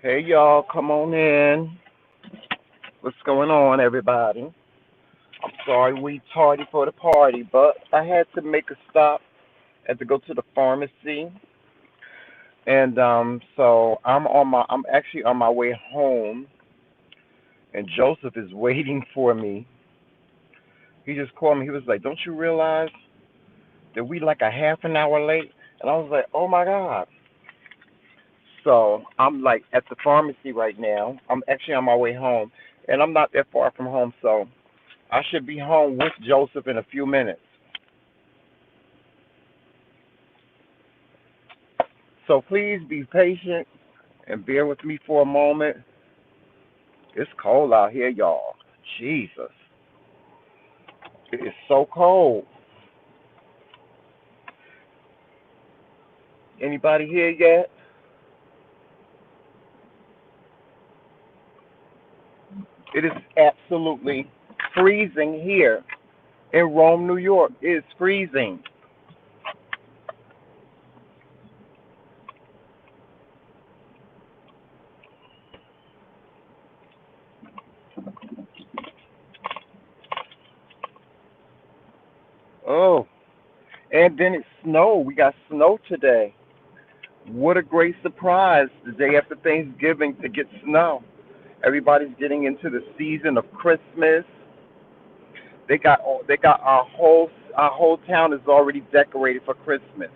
Hey y'all, come on in. What's going on, everybody? I'm sorry we tardy for the party, but I had to make a stop. Had to go to the pharmacy, and so I'm actually on my way home, and Joseph is waiting for me. He just called me. He was like, "Don't you realize that we like a half an hour late?" And I was like, "Oh my God!" So I'm like at the pharmacy right now. I'm actually on my way home, and I'm not that far from home, so I should be home with Joseph in a few minutes. So please be patient and bear with me for a moment. It's cold out here, y'all. Jesus. It is so cold. Anybody here yet? It is absolutely freezing here in Rome, New York. It is freezing. Oh, and then it snowed. We got snow today. What a great surprise the day after Thanksgiving to get snow. Everybody's getting into the season of Christmas. They got our whole town is already decorated for Christmas.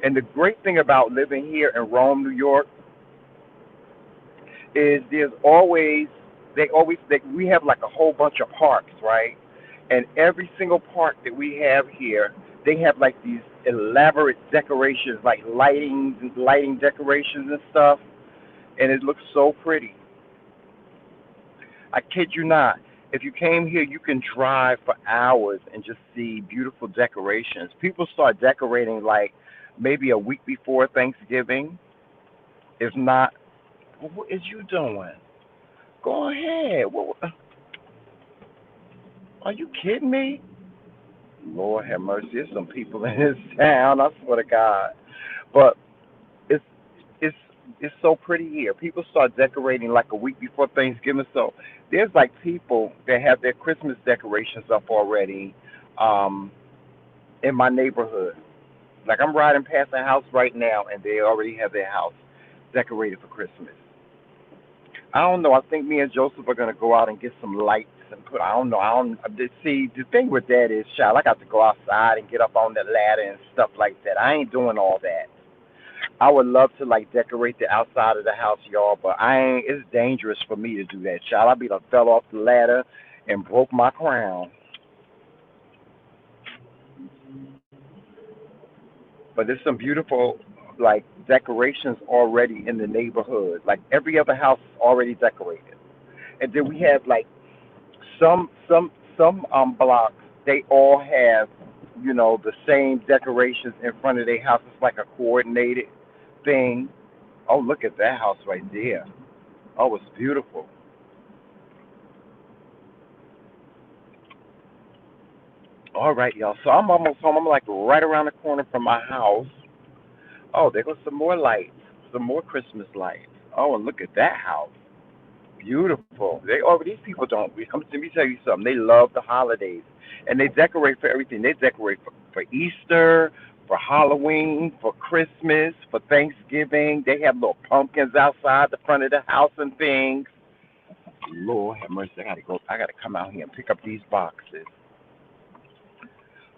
And the great thing about living here in Rome, New York, is we have like a whole bunch of parks, right? And every single park that we have here, they have like these elaborate decorations, like lighting decorations and stuff, and it looks so pretty. I kid you not. If you came here, you can drive for hours and just see beautiful decorations. People start decorating like maybe a week before Thanksgiving. If not, what is you doing? Go ahead. Are you kidding me? Lord have mercy. There's some people in this town. I swear to God. But it's it's it's so pretty here. People start decorating like a week before Thanksgiving. So there's like people that have their Christmas decorations up already um, in my neighborhood. Like I'm riding past a house right now, and they already have their house decorated for Christmas. I don't know. I think me and Joseph are gonna go out and get some lights and put. I don't know. I don't see. The thing with that is, child, I got to go outside and get up on the ladder and stuff like that. I ain't doing all that. I would love to like decorate the outside of the house, y'all, but I ain't. It's dangerous for me to do that, child. I be done fell off the ladder and broke my crown. But there's some beautiful like decorations already in the neighborhood. Like every other house is already decorated, and then we have like some blocks. They all have the same decorations in front of their house. It's like a coordinated thing. Oh, look at that house right there. Oh, it's beautiful. All right, y'all. So I'm almost home. I'm like right around the corner from my house. Oh, there goes some more lights, some more Christmas lights. Oh, and look at that house. Beautiful. These people don't. Let me tell you something. They love the holidays, and they decorate for everything. They decorate for Easter, for Halloween, for Christmas, for Thanksgiving. They have little pumpkins outside the front of the house and things. Lord have mercy. I gotta go. I gotta come out here and pick up these boxes.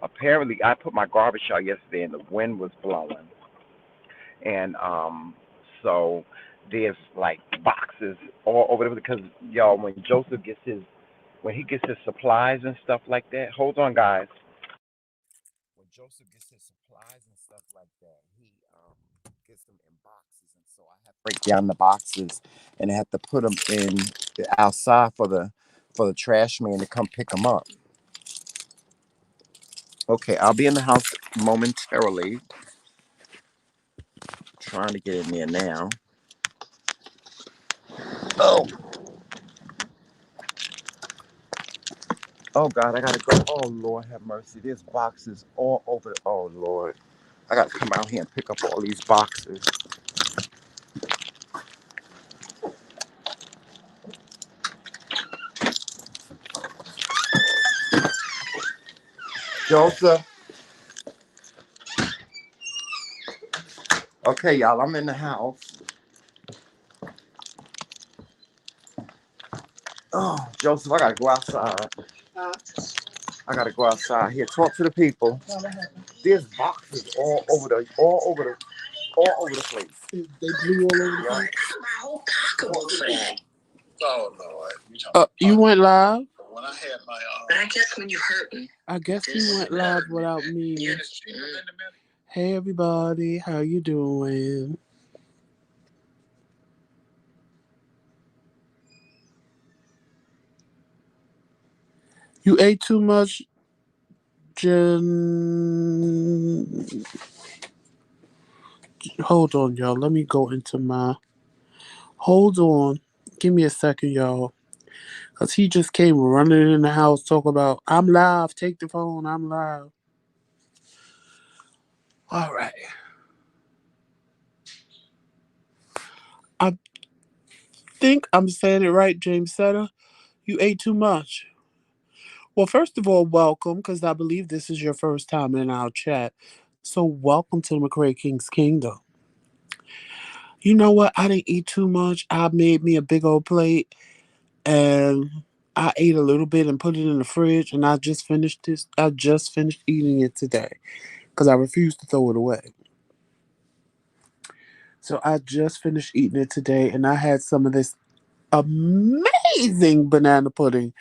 Apparently, I put my garbage out yesterday, and the wind was blowing, and so there's like boxes all over there because y'all, when he gets his supplies and stuff like that. Hold on, guys. When Joseph gets his supplies and stuff like that, he gets them in boxes, and so I have to break down the boxes and I have to put them in outside for the trash man to come pick them up. Okay, I'll be in the house momentarily. Trying to get in there now. Oh, oh God, I gotta go. Oh Lord, have mercy. There's boxes all over. Oh Lord, I gotta come out here and pick up all these boxes. Joseph. Okay, y'all, I'm in the house. Oh, Joseph, I gotta go outside. I gotta go outside here. Talk to the people. There's boxes all over the place. They blew all over the place. My whole pocketbook. Oh Lord. You went live? When I had my But I guess when you hurt me. I guess you went live without me. Yeah. Hey everybody, how you doing? You ate too much, Jen. Hold on, y'all. Let me go into my. Hold on. Give me a second, y'all. Because he just came running in the house talking about, I'm live. Take the phone. I'm live. All right. I think I'm saying it right, James Setter. You ate too much. Well, first of all, welcome, because I believe this is your first time in our chat. So, welcome to the King's Kingdom. You know what? I didn't eat too much. I made me a big old plate, and I ate a little bit and put it in the fridge, and I just finished this. I just finished eating it today because I refused to throw it away. So, I just finished eating it today, and I had some of this amazing banana pudding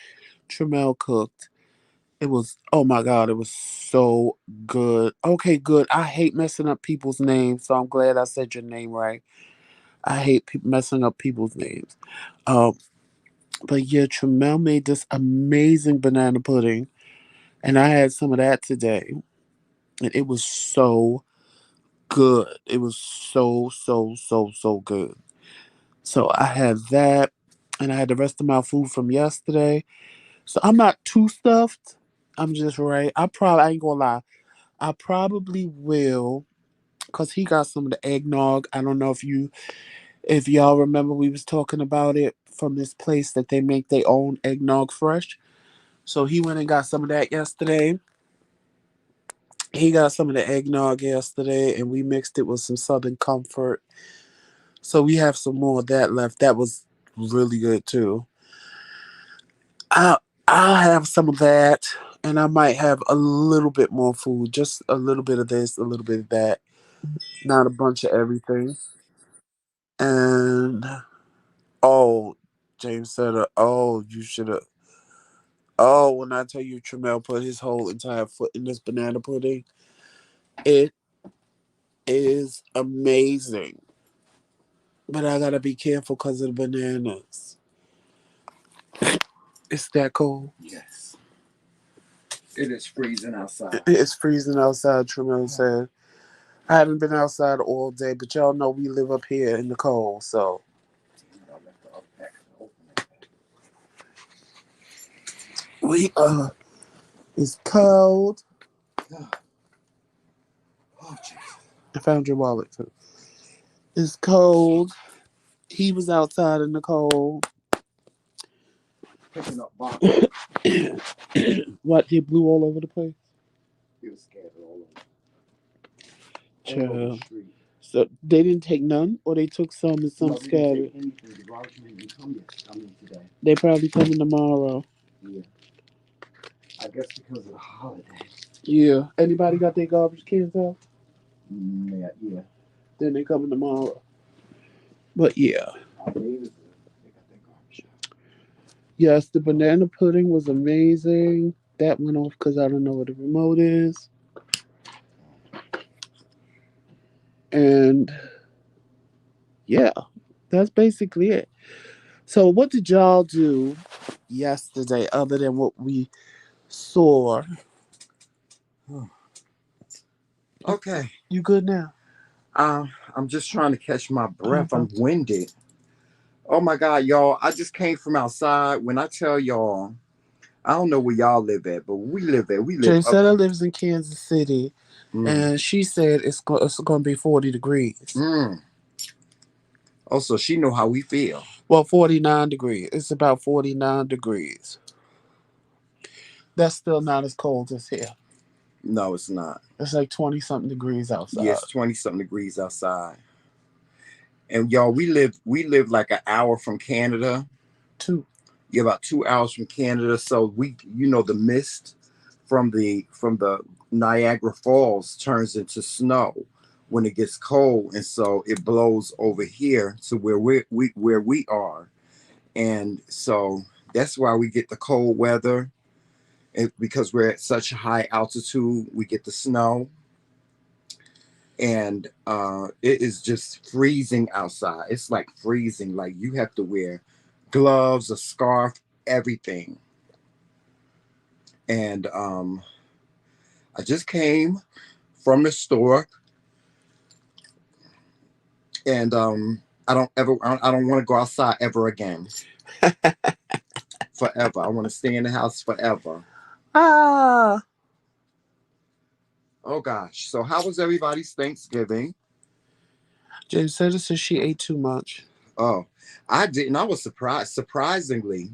Tremel cooked. It was, oh my God, it was so good. Okay, good. I hate messing up people's names, so I'm glad I said your name right. I hate messing up people's names. Um, but yeah, Tremel made this amazing banana pudding, and I had some of that today, and it was so good. It was so good. So I had that, and I had the rest of my food from yesterday. So I'm not too stuffed. I'm just right. I ain't gonna lie. I probably will, cause he got some of the eggnog. I don't know if y'all remember we was talking about it from this place that they make their own eggnog fresh. So he went and got some of that yesterday. He got some of the eggnog yesterday, and we mixed it with some Southern Comfort. So we have some more of that left. That was really good too. I I'll have some of that, and I might have a little bit more food, just a little bit of this, a little bit of that, not a bunch of everything. And oh, James said, "Oh, you should have." Oh, when I tell you, Tremel put his whole entire foot in this banana pudding, it is amazing. But I gotta be careful because of the bananas. It's that cold. Yes, it is freezing outside. It's freezing outside. Tremel said. I haven't been outside all day, but y'all know we live up here in the cold, so. We it's cold. I found your wallet too. It's cold. He was outside in the cold. Picking up boxes. What? He blew all over the place. He was scattered all over. All over the street. So they didn't take none, or they took some and some scattered. They probably coming tomorrow. Yeah. I guess because of the holiday. Yeah. Anybody got their garbage cans out? Yeah. Then they coming tomorrow. But yeah. Yes, the banana pudding was amazing. That went off because I don't know where the remote is. And yeah, that's basically it. So, what did y'all do yesterday other than what we saw? Okay. You good now? I'm just trying to catch my breath. I'm winded. Oh my God, y'all. I just came from outside. When I tell y'all, I don't know where y'all live at, but we live at. Jay lives in Kansas City, and she said it's going to be 40 degrees. Also, she know how we feel. Well, 49 degrees. It's about 49 degrees. That's still not as cold as here. No, it's not. It's like 20 something degrees outside. Yes, 20 something degrees outside. And y'all, we live like an hour from Canada. Two. Yeah, about 2 hours from Canada. So the mist from the Niagara Falls turns into snow when it gets cold, and so it blows over here to where we are, and so that's why we get the cold weather. And because we're at such a high altitude, we get the snow, and it is just freezing outside. It's like freezing. Like you have to wear gloves, a scarf, everything. And I just came from the store, and I don't want to go outside ever again, forever. I want to stay in the house forever. Ah, Oh gosh. So how was everybody's Thanksgiving? James said she ate too much. Oh, I didn't. I was surprised. Surprisingly,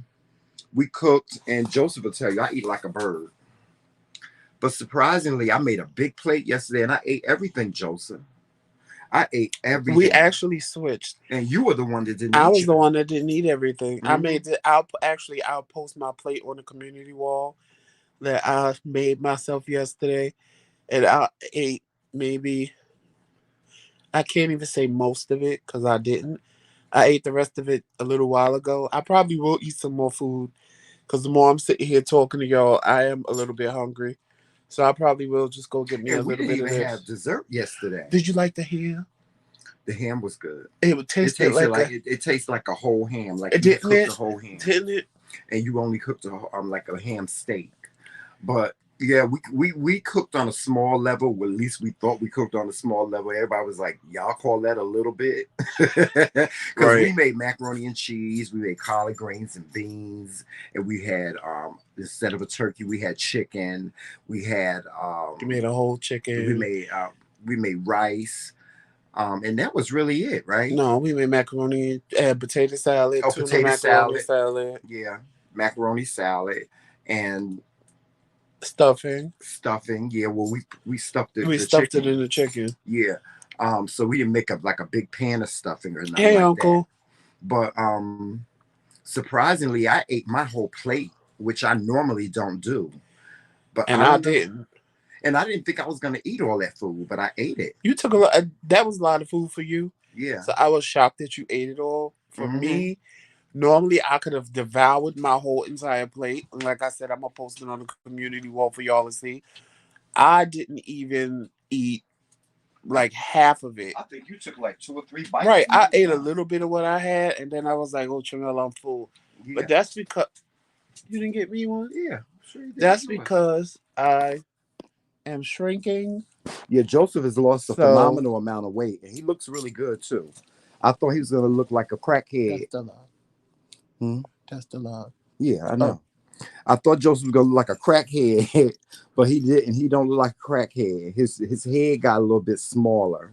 we cooked, and Joseph will tell you I eat like a bird. But surprisingly, I made a big plate yesterday, and I ate everything, Joseph. I ate We everything, actually switched. and you were the one that didn't I eat was the your. one that didn't eat everything. I Hmm. made it. I'll post my plate on the community wall that I made myself yesterday, and I ate maybe I can't even say most of it because I didn't. I ate the rest of it a little while ago. I probably will eat some more food because the more I'm sitting here talking to y'all, I am a little bit hungry. So I probably will just go get me a And we little didn't bit of even have this. dessert yesterday. Did you like the ham? The ham was good. It would It taste it tasted like like a it tastes like a whole ham, like you didn't cooked a it? whole ham, Didn't it? and you only cooked like a ham steak. But yeah, we cooked on a small level. Well, at least we thought we cooked on a small level. Everybody was like, "Y'all call that a little bit?" Because we Right. made macaroni and cheese, we made collard greens and beans, and we had instead of a turkey, we had chicken. We had You made a whole we chicken. made uh, we made rice, and that was really it, right? No, we made macaroni and potato salad, Oh, tuna potato macaroni salad, salad, yeah, macaroni salad, and stuffing. stuffing. Yeah, well, we stuffed We the stuffed it chicken. in the chicken. Yeah. So we didn't make up like a big pan of stuffing or nothing Hey, like that. uncle. But surprisingly, I ate my whole plate, which I normally don't do. But And I I don't know. didn't. And I didn't think I was gonna eat all that food, but I ate it. You took a lot. That was a lot of food for you. Yeah. So I was shocked that you ate it all. For Mm-hmm. me, normally I could have devoured my whole entire plate. And like I said, I'm gonna post it on the community wall for y'all to see. I didn't even eat I, like half of it. I think you took like 2 or 3 bites Right. and I you was ate a done. little bit of what I had, and then I was like, "Oh, Chanel, I'm full." But Yeah. that's because you didn't get me one. Yeah. Sure you did. That's Sure. because I am shrinking. Yeah, Joseph has lost a So phenomenal amount of weight, and he looks really good too. I thought he was gonna look like a crackhead. that's the love. Hmm? That's the love. Yeah, I Oh, know. I thought Joseph was gonna look like a crackhead, but he didn't. He don't look like a crackhead. His head got a little bit smaller.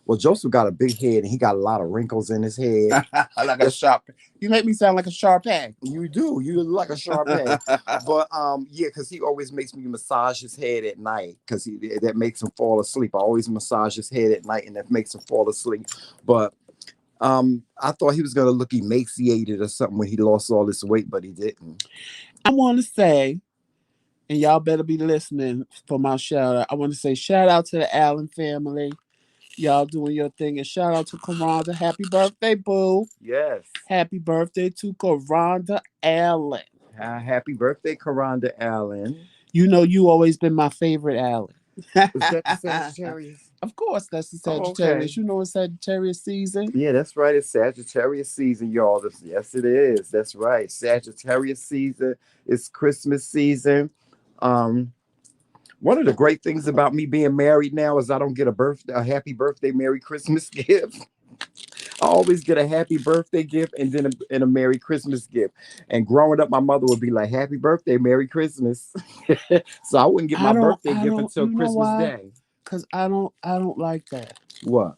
Well, Joseph got a big head and he got a lot of wrinkles in his head. like a That's sharp. You make me sound like a sharp egg. you do. You look like a Sharpay. But yeah, because he always makes me massage his head at night because that makes him fall asleep. I always massage his head at night and that makes him fall asleep. But I thought he was gonna look emaciated or something when he lost all this weight, but he didn't. I want to say, and y'all better be listening for my shout out. I want to say shout out to the Allen family. Y'all doing your thing, and shout out to Karanda. Happy birthday, boo! Yes. Happy birthday to Karanda Allen. Happy birthday, Karonda Allen. You know you always been my favorite Allen. Is that the Sagittarius? Of course, that's the Oh, okay. Sagittarius. You know it's Sagittarius season. Yeah, that's right. It's Sagittarius season, y'all. Yes, it is. That's right. Sagittarius season. It's Christmas season. Um, One of the great things about me being married now is I don't get a happy birthday, Merry Christmas gift. I always get a happy birthday gift and then a Merry Christmas gift. And growing up, my mother would be like, "Happy birthday, Merry Christmas." So I wouldn't get my birthday I gift don't. until You know Christmas why? Day. Cause I don't like that. What?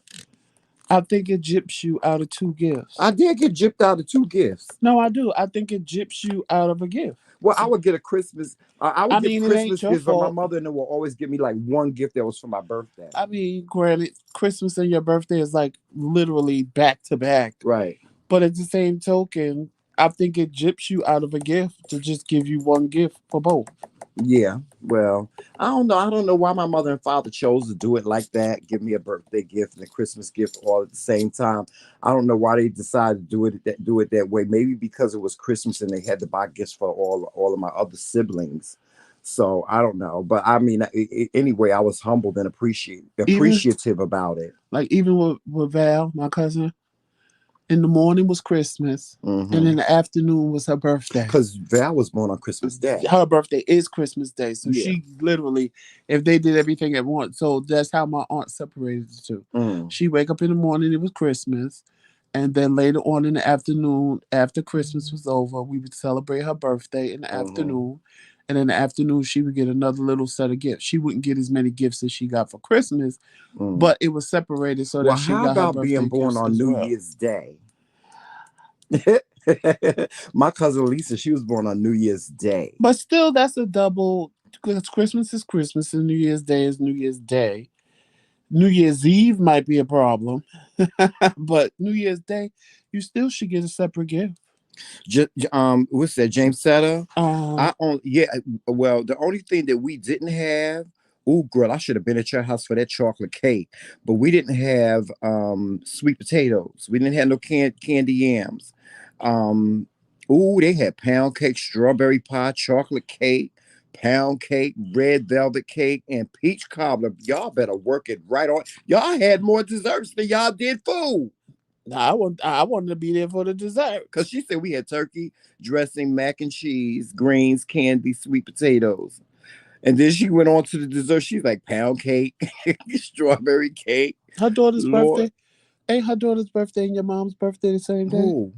I think it gyps you out of two gifts. I did get gypped out of two gifts. No, I do. I think it gyps you out of a gift. Well, I would get a Christmas. I would I get mean, it ain't Christmas your gifts, but my fault. mother and them will always give me like one gift that was for my birthday. I mean, granted, Christmas and your birthday is like literally back to back. Right. But at the same token, I think it gyps you out of a gift to just give you one gift for both. Yeah. Well, I don't know. I don't know why my mother and father chose to do it like that. Give me a birthday gift and a Christmas gift all at the same time. I don't know why they decided to do it that way. Maybe because it was Christmas and they had to buy gifts for all of my other siblings. So I don't know. But I mean, anyway, I was humbled and appreciative about it. Like even with Val, my cousin, in the morning was Christmas, and in the afternoon was her birthday. Because Val was born on Christmas Day. Her birthday is Christmas Day. So Yeah. she literally, if they did everything at once, so that's how my aunt separated the two. She wake up in the morning, it was Christmas. And then later on in the afternoon, after Christmas was over, we would celebrate her birthday in the afternoon. And in the afternoon, she would get another little set of gifts. She wouldn't get as many gifts as she got for Christmas, but it was separated so that she got her birthday. How about being born on New Year's Day? My cousin Lisa, she was born on New Year's Day. But still, that's a double, because Christmas is Christmas and New Year's Day is New Year's Day. New Year's Eve might be a problem, but New Year's Day, you still should get a separate gift. What's that, James Setter? Uh-huh. Well, the only thing that we didn't have, oh girl, I should have been at your house for that chocolate cake, but we didn't have sweet potatoes. We didn't have no candy yams. They had pound cake, strawberry pie, chocolate cake, pound cake, red velvet cake, and peach cobbler. Y'all better work it right on. Y'all had more desserts than y'all did food. I wanted to be there for the dessert. Because she said we had turkey, dressing, mac and cheese, greens, candy, sweet potatoes. And then she went on to the dessert. She's like pound cake, strawberry cake. Her daughter's birthday. Ain't her daughter's birthday and your mom's birthday the same day? Who?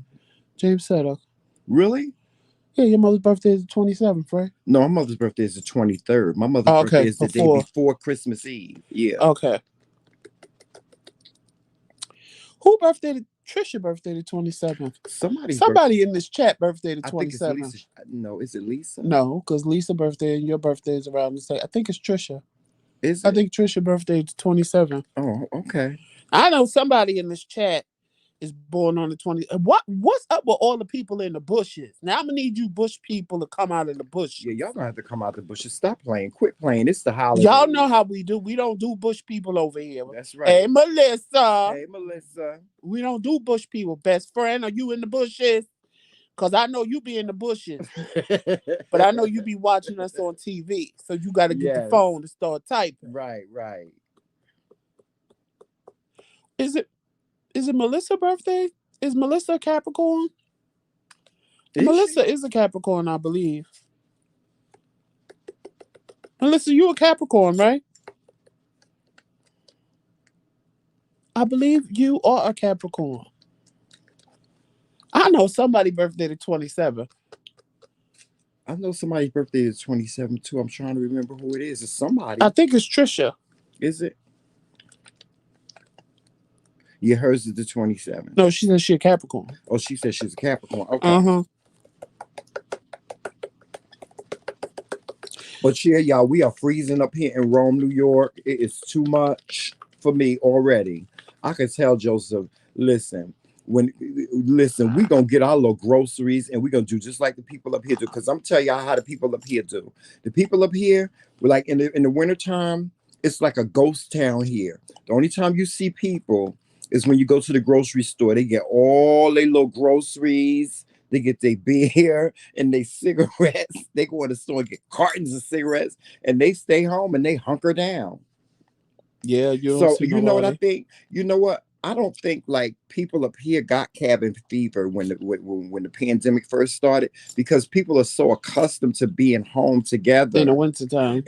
James Setter. Really? Yeah, your mother's birthday is the 27th, right? No, my mother's birthday is the 23rd. My mother's birthday is the day before Christmas Eve. Yeah. Okay. Who birthday? Trisha birthday the 27th. Somebody in this chat birthday the 27th. No, is it Lisa? No, because Lisa birthday and your birthday is around the same. I think it's Trisha. Is it? I think Trisha birthday is 27th. Oh, okay. I know somebody in this chat is born on the 20th. What's up with all the people in the bushes? Now I'm gonna need you bush people to come out of the bush. Yeah, y'all gonna have to come out the bushes. Stop playing. Quit playing. It's the holiday. Y'all know how we do. We don't do bush people over here. That's right. Hey Melissa. Hey Melissa. We don't do bush people. Best friend, are you in the bushes? Because I know you be in the bushes. But I know you be watching us on TV. So you got to get the phone to start typing. Right. Is it Melissa's birthday? Is Melissa a Capricorn? Melissa is a Capricorn, I believe. Melissa, you a Capricorn, right? I believe you are a Capricorn. I know somebody's birthday the 27th. I know somebody's birthday is 27 too. I'm trying to remember who it is. It's somebody. I think it's Trisha. Is it? Yeah, hers is the 27th. No, she said she's a Capricorn. Oh, she said she's a Capricorn. Okay. Uh-huh. But yeah, y'all, we are freezing up here in Rome, New York. It is too much for me already. I can tell Joseph, listen, we gonna get our little groceries and we're gonna do just like the people up here do. Because I'm telling y'all how the people up here do. The people up here, we're like in the wintertime, it's like a ghost town here. The only time you see people is when you go to the grocery store. They get all their little groceries. They get their beer and their cigarettes. They go to the store and get cartons of cigarettes, and they stay home and they hunker down. Yeah, so you know what I think? You know what? I don't think like people up here got cabin fever when the pandemic first started, because people are so accustomed to being home together in the wintertime.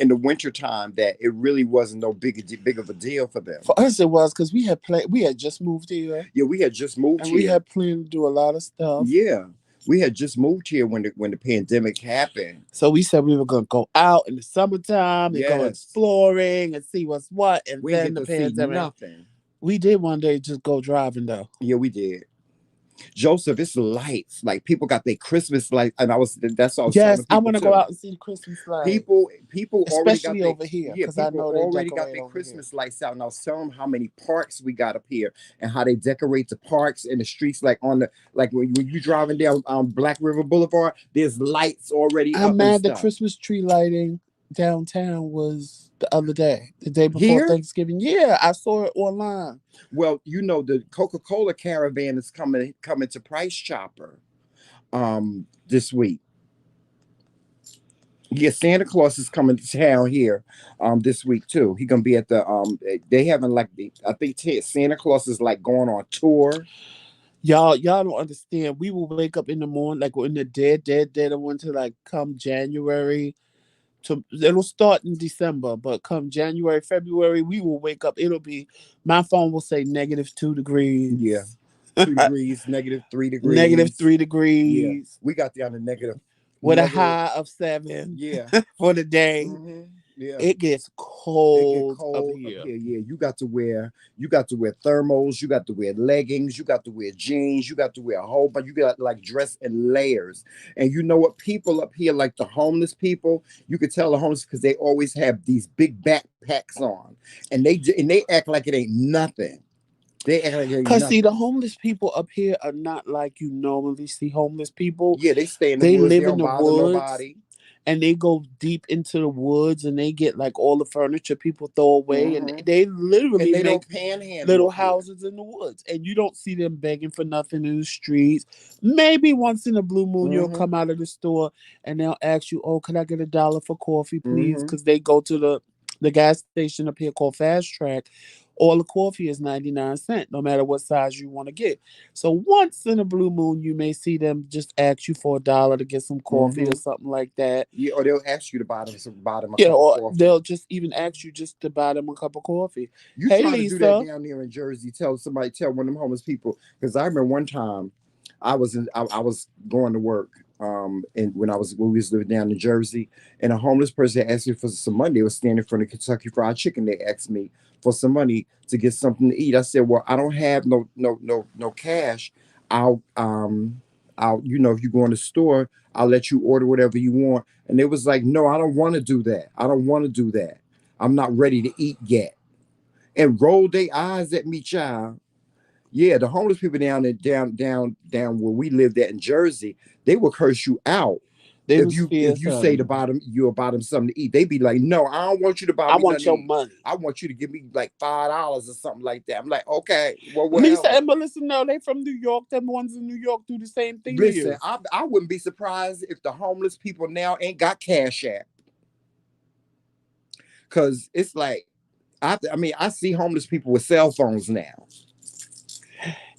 That it really wasn't no big of a deal for them. For us, it was because we had just moved here. Yeah, we had just moved and here. We had planned to do a lot of stuff. Yeah. We had just moved here when the pandemic happened. So we said we were going to go out in the summertime and go exploring and see what's what. And we then didn't the pandemic. See nothing. We did one day just go driving though. Yeah, we did. Joseph, it's lights. Like people got their Christmas lights, and that's what I was telling Yes, I people want to go too. out and see the Christmas lights, People already got especially their over here, yeah, because I people know they already got decorate their over here. Christmas lights out, and I was telling them how many parks we got up here and how they decorate the parks and the streets. Like on the like when you driving down Black River Boulevard, there's lights already I'm up and mad the stuff. Christmas tree lighting downtown was the other day, the day before Here, Thanksgiving. Yeah, I saw it online. well, the Coca-Cola caravan is coming to Price Chopper this week. Yeah, Santa Claus is coming to town here this week too. He gonna be at the they having like I think Santa Claus is like going on tour. Y'all don't understand. We will wake up in the morning, like in the dead of winter, like come January. It'll start in December, but come January, February, we will wake up. It'll be my phone will say Yeah. -2 degrees, 2 degrees, negative -3 degrees. three Yeah. degrees, We got down to with a negative high of 7 yeah. for the day. hmm Yeah. It gets It get cold up cold up here. here. Yeah, you got to wear thermals, you got to wear leggings, you got to wear jeans, you got to wear a whole bunch. You got to like dress in layers. And you know what? People up here, like the homeless people, you could tell the homeless because they always have these big backpacks on, and they act like it ain't nothing. They act like it ain't Cause see, the nothing. homeless people up here are not like you normally see homeless people. Yeah, they stay in the They woods. They live in don't the bother woods, nobody. and they go deep into the woods, and they get like all the furniture people throw away, and hmm they And literally they make don't panhandle little up here. houses in the woods, and you don't see them begging for nothing in the streets. Maybe once in a blue moon, you'll hmm come out of the store and they'll ask you, "Oh, can I get $1 for coffee, please?" hmm Because they go to the gas station up here called Fast Track. All the coffee is 99 cents, no matter what size you want to get. So once in a blue moon, you may see them just ask you for $1 to get some coffee or hmm something like that. Yeah, or they'll ask you to buy them a Yeah, cup of or coffee. they'll just even ask you just to buy them a cup of coffee. You Hey, try to do that Lisa. down there in Jersey. Tell one of them homeless people. Because I remember one time, I was going to work, and when we was living down in Jersey, and a homeless person asked me for some money. They was standing in front of Kentucky Fried Chicken. They asked me for some money to get something to eat. I said, "Well, I don't have no cash. I'll I'll if you go in the store, I'll let you order whatever you want." And they was like, "No, I don't want to do that. I don't want to do that. I'm not ready to eat yet." And rolled their eyes at me, child. Yeah, the homeless people down where we lived at in Jersey, they will curse you out They if was you fierce, say honey. you'll buy them something to eat. They be like, "No, I don't want you to buy I me want nothing to your eat. money. I want you to give me like $5 or something like that." I'm like, "Okay, well, Lisa whatever." and Melissa, no, they from New York. Them ones in New York do the same thing to Listen, you. I wouldn't be surprised if the homeless people now ain't got Cash App, because it's like I mean I see homeless people with cell phones now.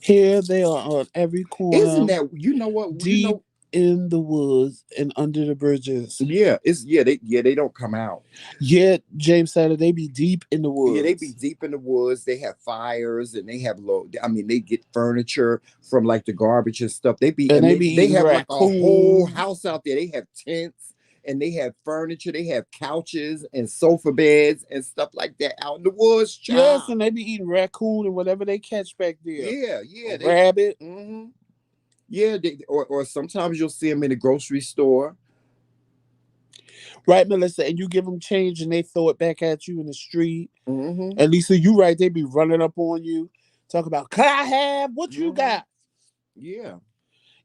Here they are on every Isn't corner, that you know what you deep know? in the woods and under the bridges. Yeah, they don't come out. Yet, James said they be deep in the Yeah, they be woods. deep in the woods. They have fires and they have low. I mean, they get furniture from like the garbage and stuff. And they They be they eating have like a whole raccoon. house out there. They have tents and they have furniture. They have couches and sofa beds and stuff like that out in the woods, Yes, child. and they be eating raccoon and whatever they catch back there. Yeah, they. Rabbit. hmm Yeah, or sometimes you'll see them in the grocery store. Right, Melissa? And you give them change and they throw it back at you in the street. hmm And Lisa, you right, they be running up on you. Talk about, could I have what you hmm got? Yeah.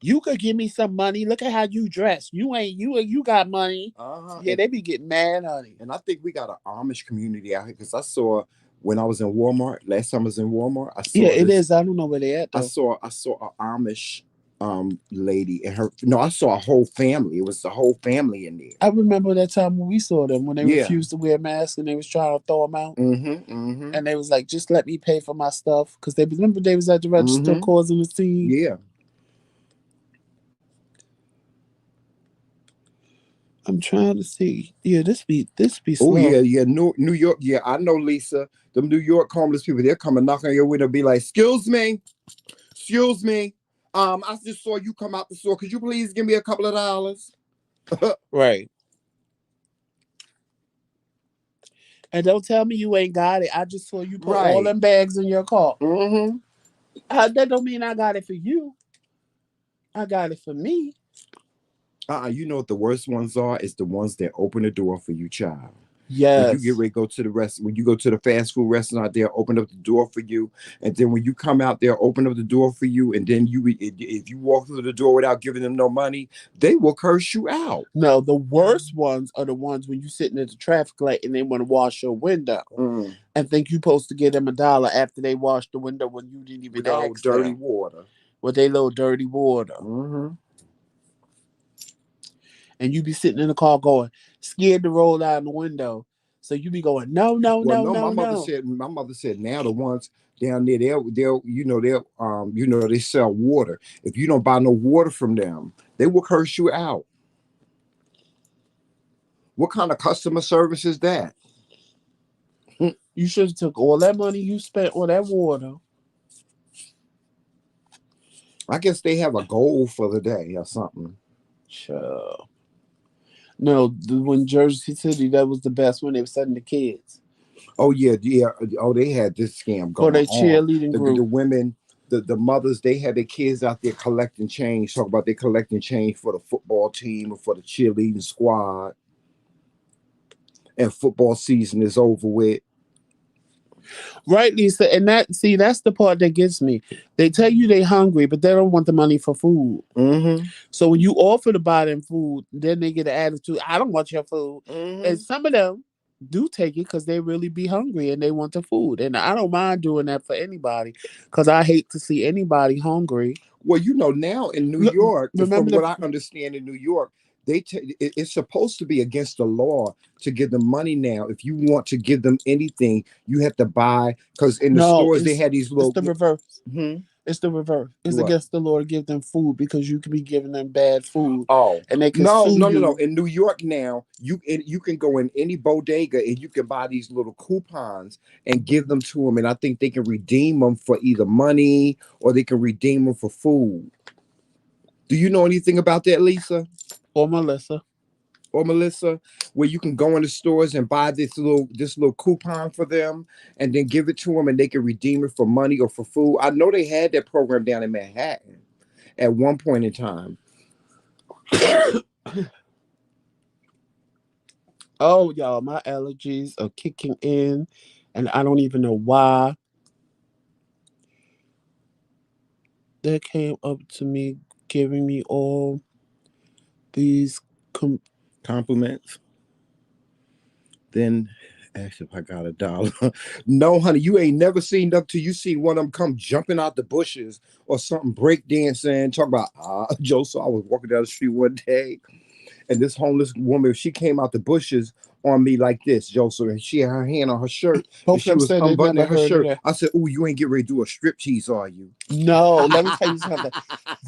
You could give me some money. Look at how you dress. You got money. Uh-huh. Yeah, they be getting mad, honey. And I think we got an Amish community out here because I saw when I was in Walmart last time I was in Walmart, Yeah, it is. I don't know where they at though. I saw an Amish lady and her no, I saw a whole family. It was the whole family in there. I remember that time when we saw them when they Yeah. refused to wear masks and they was trying to throw them out. Mm-hmm. And they was like, just let me pay for my stuff. Because they remember they was at the register Mm-hmm. causing a scene. Yeah. I'm trying to see. Yeah, this be Oh slow. yeah, yeah. New York. Yeah, I know Lisa. Them New York homeless people, they're coming knocking on your window, be like, excuse me. I just saw you come out the store. Could you please give me a couple of dollars? Right. And don't tell me you ain't got it. I just saw you put all Right. them bags in your car. Mm-hmm. That don't mean I got it for you. I got it for me. You know what the worst ones are? It's the ones that open the door for you, child. When you get Yes. ready to go to the when you go to the fast food restaurant, they'll open up the door for you, and then when you come out, they'll open up the door for you, and then if you walk through the door without giving them no money, they will curse you out. No, the worst ones are the ones when you sitting at the traffic light and they want to wash your window Mm. and think you supposed to give them $1 after they washed the window when you didn't even With all ask dirty them water. with they little dirty water. Mm-hmm. And you be sitting in the car going, scared to roll down the window. So you be going, no, no, Well, no, no, no, no. my mother said now the ones down there, they'll they sell water. If you don't buy no water from them, they will curse you out. What kind of customer service is that? You should have took all that money you spent on that water. I guess they have a goal for the day or something. Sure. No, when Jersey City, that was the best when they were sending the kids Oh yeah, yeah. Oh, they had this scam for going their on. cheerleading The group. women, the mothers, they had their kids out there collecting change. Talk about they collecting change for the football team or for the cheerleading squad. And football season is over with. Right, Lisa. And that's the part that gets me. They tell you they hungry, but they don't want the money for food. Mm-hmm. So when you offer to buy them food, then they get an attitude, I don't want your food. And Mm-hmm. some of them do take it because they really be hungry and they want the food. And I don't mind doing that for anybody because I hate to see anybody hungry. Well, now in New Look, York, remember from what the I understand in New York, it's supposed to be against the law to give them money now. If you want to give them anything, you have to buy because in the no, stores they had these it's little. the reverse. Hmm. It's the reverse. It's What? against the law to give them food because you could be giving them bad food Oh and they can no, sue no, no, no! you. In New York now, you can go in any bodega and you can buy these little coupons and give them to them, and I think they can redeem them for either money or they can redeem them for food. Do you know anything about that, Lisa Or Melissa. or Melissa? Where you can go in the stores and buy this little coupon for them, and then give it to them, and they can redeem it for money or for food. I know they had that program down in Manhattan at one point in time. Oh, y'all, my allergies are kicking in, and I don't even know why. They came up to me giving me all these. Compliments. Then ask if I got $1. No, honey, you ain't never seen up till you see one of them come jumping out the bushes or something break dancing. Talk about Joe. So I was walking down the street one day, and this homeless woman, she came out the bushes on me like this, Joseph, and she had her hand on her shirt and Both of she them was said they never unbuttoning her heard of shirt. that. I said, "Ooh, you ain't getting ready to do a strip tease, are you?" No, let me tell you something.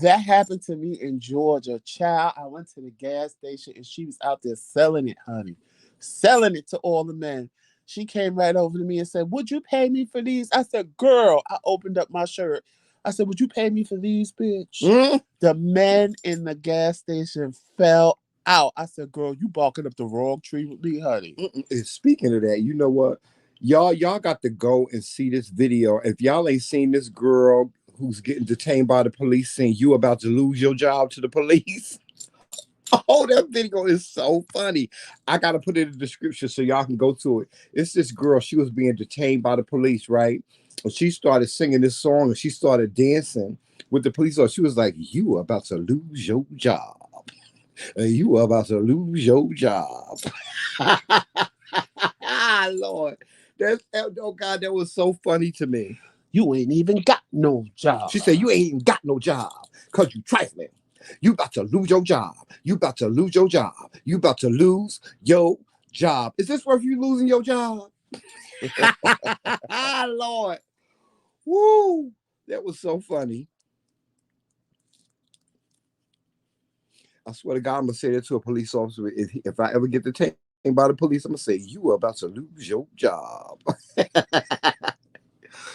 That happened to me in Georgia. Child, I went to the gas station and she was out there selling it, honey. Selling it to all the men. She came right over to me and said, would you pay me for these? I said, girl, I opened up my shirt. I said, would you pay me for these, bitch? Mm? The men in the gas station fell out. I said, girl, you barking up the wrong tree with me, honey. And speaking of that, you know what? Y'all got to go and see this video. If y'all ain't seen this girl who's getting detained by the police saying you about to lose your job to the police. Oh, that video is so funny. I gotta put it in the description so y'all can go to it. It's this girl, she was being detained by the police, right? And she started singing this song and she started dancing with the police. She was like, you are about to lose your job. You are about to lose your job. Lord. Oh God, that was so funny to me. You ain't even got no job. She said, you ain't even got no job because you trifling. You about to lose your job. You about to lose your job. You about to lose your job. Is this worth you losing your job? Lord. Woo. That was so funny. I swear to God, I'm going to say that to a police officer. If I ever get detained by the police, I'm going to say, you are about to lose your job.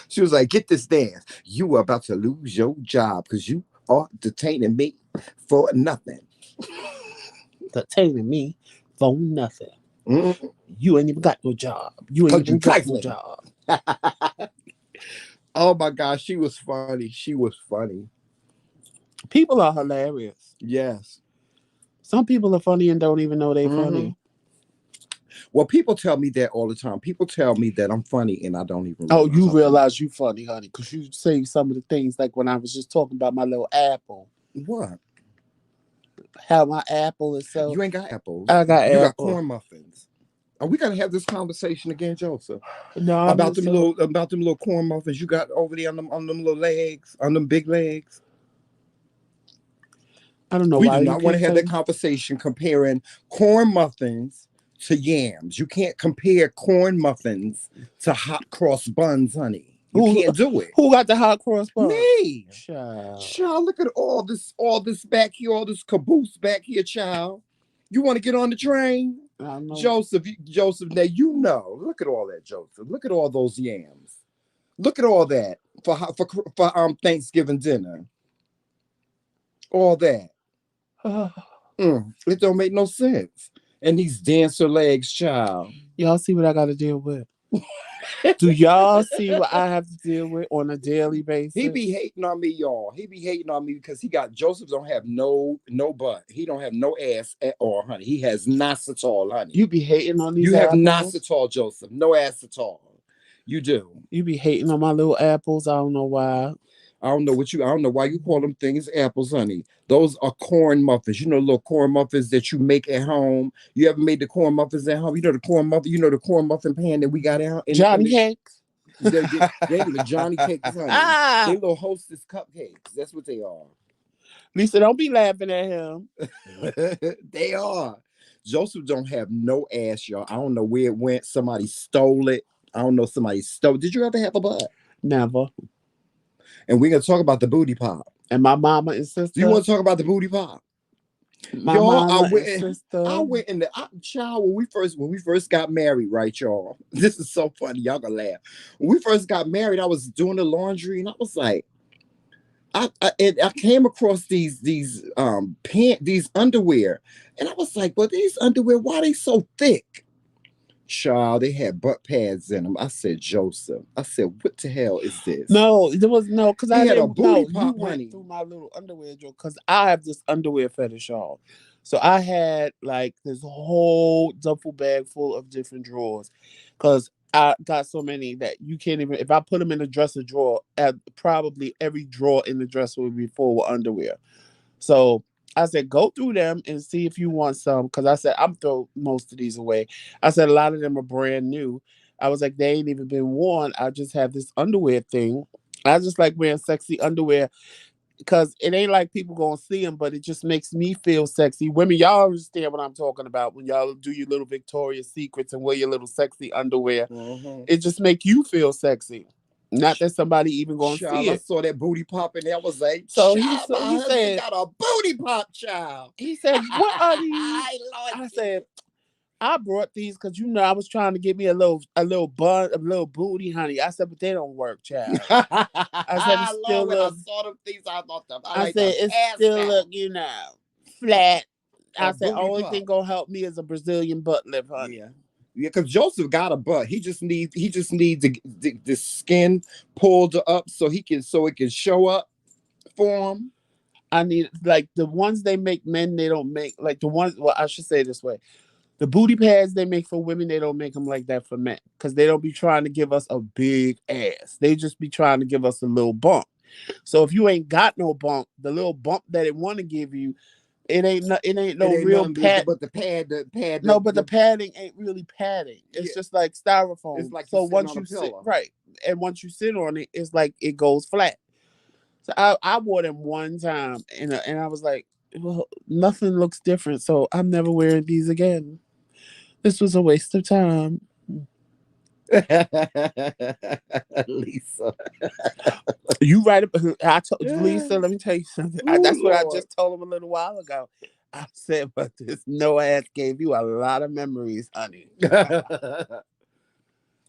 She was like, get this dance. You are about to lose your job because you are detaining me for nothing. Detaining me for nothing. Mm-mm. You ain't even got no job. You ain't Cause you even got no trifling. job. Oh my gosh, she was funny. She was funny. People are hilarious. Yes. Some people are funny and don't even know they Hmm. funny. Well, people tell me that all the time. People tell me that I'm funny and I don't even Oh, realize you I'm funny. realize you funny, honey, because you say some of the things like when I was just talking about my little apple. What? How my apple is so. You ain't got apples. I got You got apple. corn muffins. Are we gonna have this conversation again, Joseph? No, I'm About just so. them little corn muffins you got over there on them little legs, on them big legs. I don't know We do why you not want to keep have that saying. conversation comparing corn muffins to yams. You can't compare corn muffins to hot cross buns, honey. You Who can't do it. who got the hot cross bun? Me. Child. Child, look at all this back here, all this caboose back here, child. You want to get on the train? I don't know. Joseph, now you know. Look at all that, Joseph. Look at all those yams. Look at all that for Thanksgiving dinner. All that. It don't make no sense. And these dancer legs, child. Y'all see what I got to deal with? Do y'all see what I have to deal with on a daily He basis? be hating on me, y'all. He be hating on me because he got Joseph don't have no butt. He don't have no ass at all, honey. He has all, honey. You be hating on these You have apples? all, Joseph. No ass at all. You do. You be hating on my little apples. I don't know why. I don't know why you call them things apples, honey. Those are corn muffins. You know, little corn muffins that you make at home. You ever made the corn muffins at home? The corn muffin pan that we got out in Johnny the cakes. they ain't even Johnny cakes, honey. They Ah, little hostess cupcakes. That's what they are. Lisa, don't be laughing at him. They are. Joseph don't have no ass, y'all. I don't know where it went. Somebody stole it. I don't know. Somebody stole. Did you ever have a butt? Never. And we're gonna talk about the booty pop. And my mama and Do you sister. want to talk about the booty pop? My Y'all, mama and sister. I went in the child when we first got married, right, y'all? This is so funny. Y'all gonna laugh. When we first got married, I was doing the laundry and I was like, I came across these underwear, and I was like, but these underwear, why they so thick? Child, they had butt pads in them. I said, Joseph. I said, what the hell is this? No, there was no, because He I had a didn't know. booty You pop, went honey. through my little underwear drawer because I have this underwear fetish, y'all. So I had like this whole duffel bag full of different drawers because I got so many that you can't even, if I put them in a dresser drawer, probably every drawer in the dresser would be full with underwear. So I said, go through them and see if you want some. Because I said, I'm throw most of these away. I said, a lot of them are brand new. I was like, they ain't even been worn. I just have this underwear thing. I just like wearing sexy underwear because it ain't like people gonna see them, but it just makes me feel sexy. Women, y'all understand what I'm talking about when y'all do your little Victoria's Secrets and wear your little sexy underwear. Mm-hmm. It just make you feel sexy. Not that somebody even gonna see Child, I it. saw that booty popping. I was like, So child, my he husband said, got a booty pop, child. what are these? Lord I Jesus. said, I brought these because I was trying to get me a little bun, a little booty, honey. I said, but they don't work, child. I said it still Lord, when I look. saw them things, I thought them. I I like said to it pass still look, out flat. a I said booty only pop. thing gonna help me is a Brazilian butt lift, honey. Yeah. Yeah, because Joseph got a butt. He just needs the skin pulled up so it can show up for him. I need like the ones they make men, they don't make like the ones. Well, I should say it this way: the booty pads they make for women, they don't make them like that for men because they don't be trying to give us a big ass. They just be trying to give us a little bump. So if you ain't got no bump, the little bump that it want to give you, it ain't It no ain't real nothing pad. but the pad, No, but the padding ain't really padding. yeah, It's just like it's styrofoam. like you're So sitting once on a you sit pillow. right, and once you sit on it, it's like it goes flat. So I wore them one time, and I was like, well, nothing looks different. So I'm never wearing these again. This was a waste of time. Lisa. You right. I told Lisa. Let me tell you something. Oh That's what I Lord. just told him a little while ago. I said, but this no ass gave you a lot of memories, honey.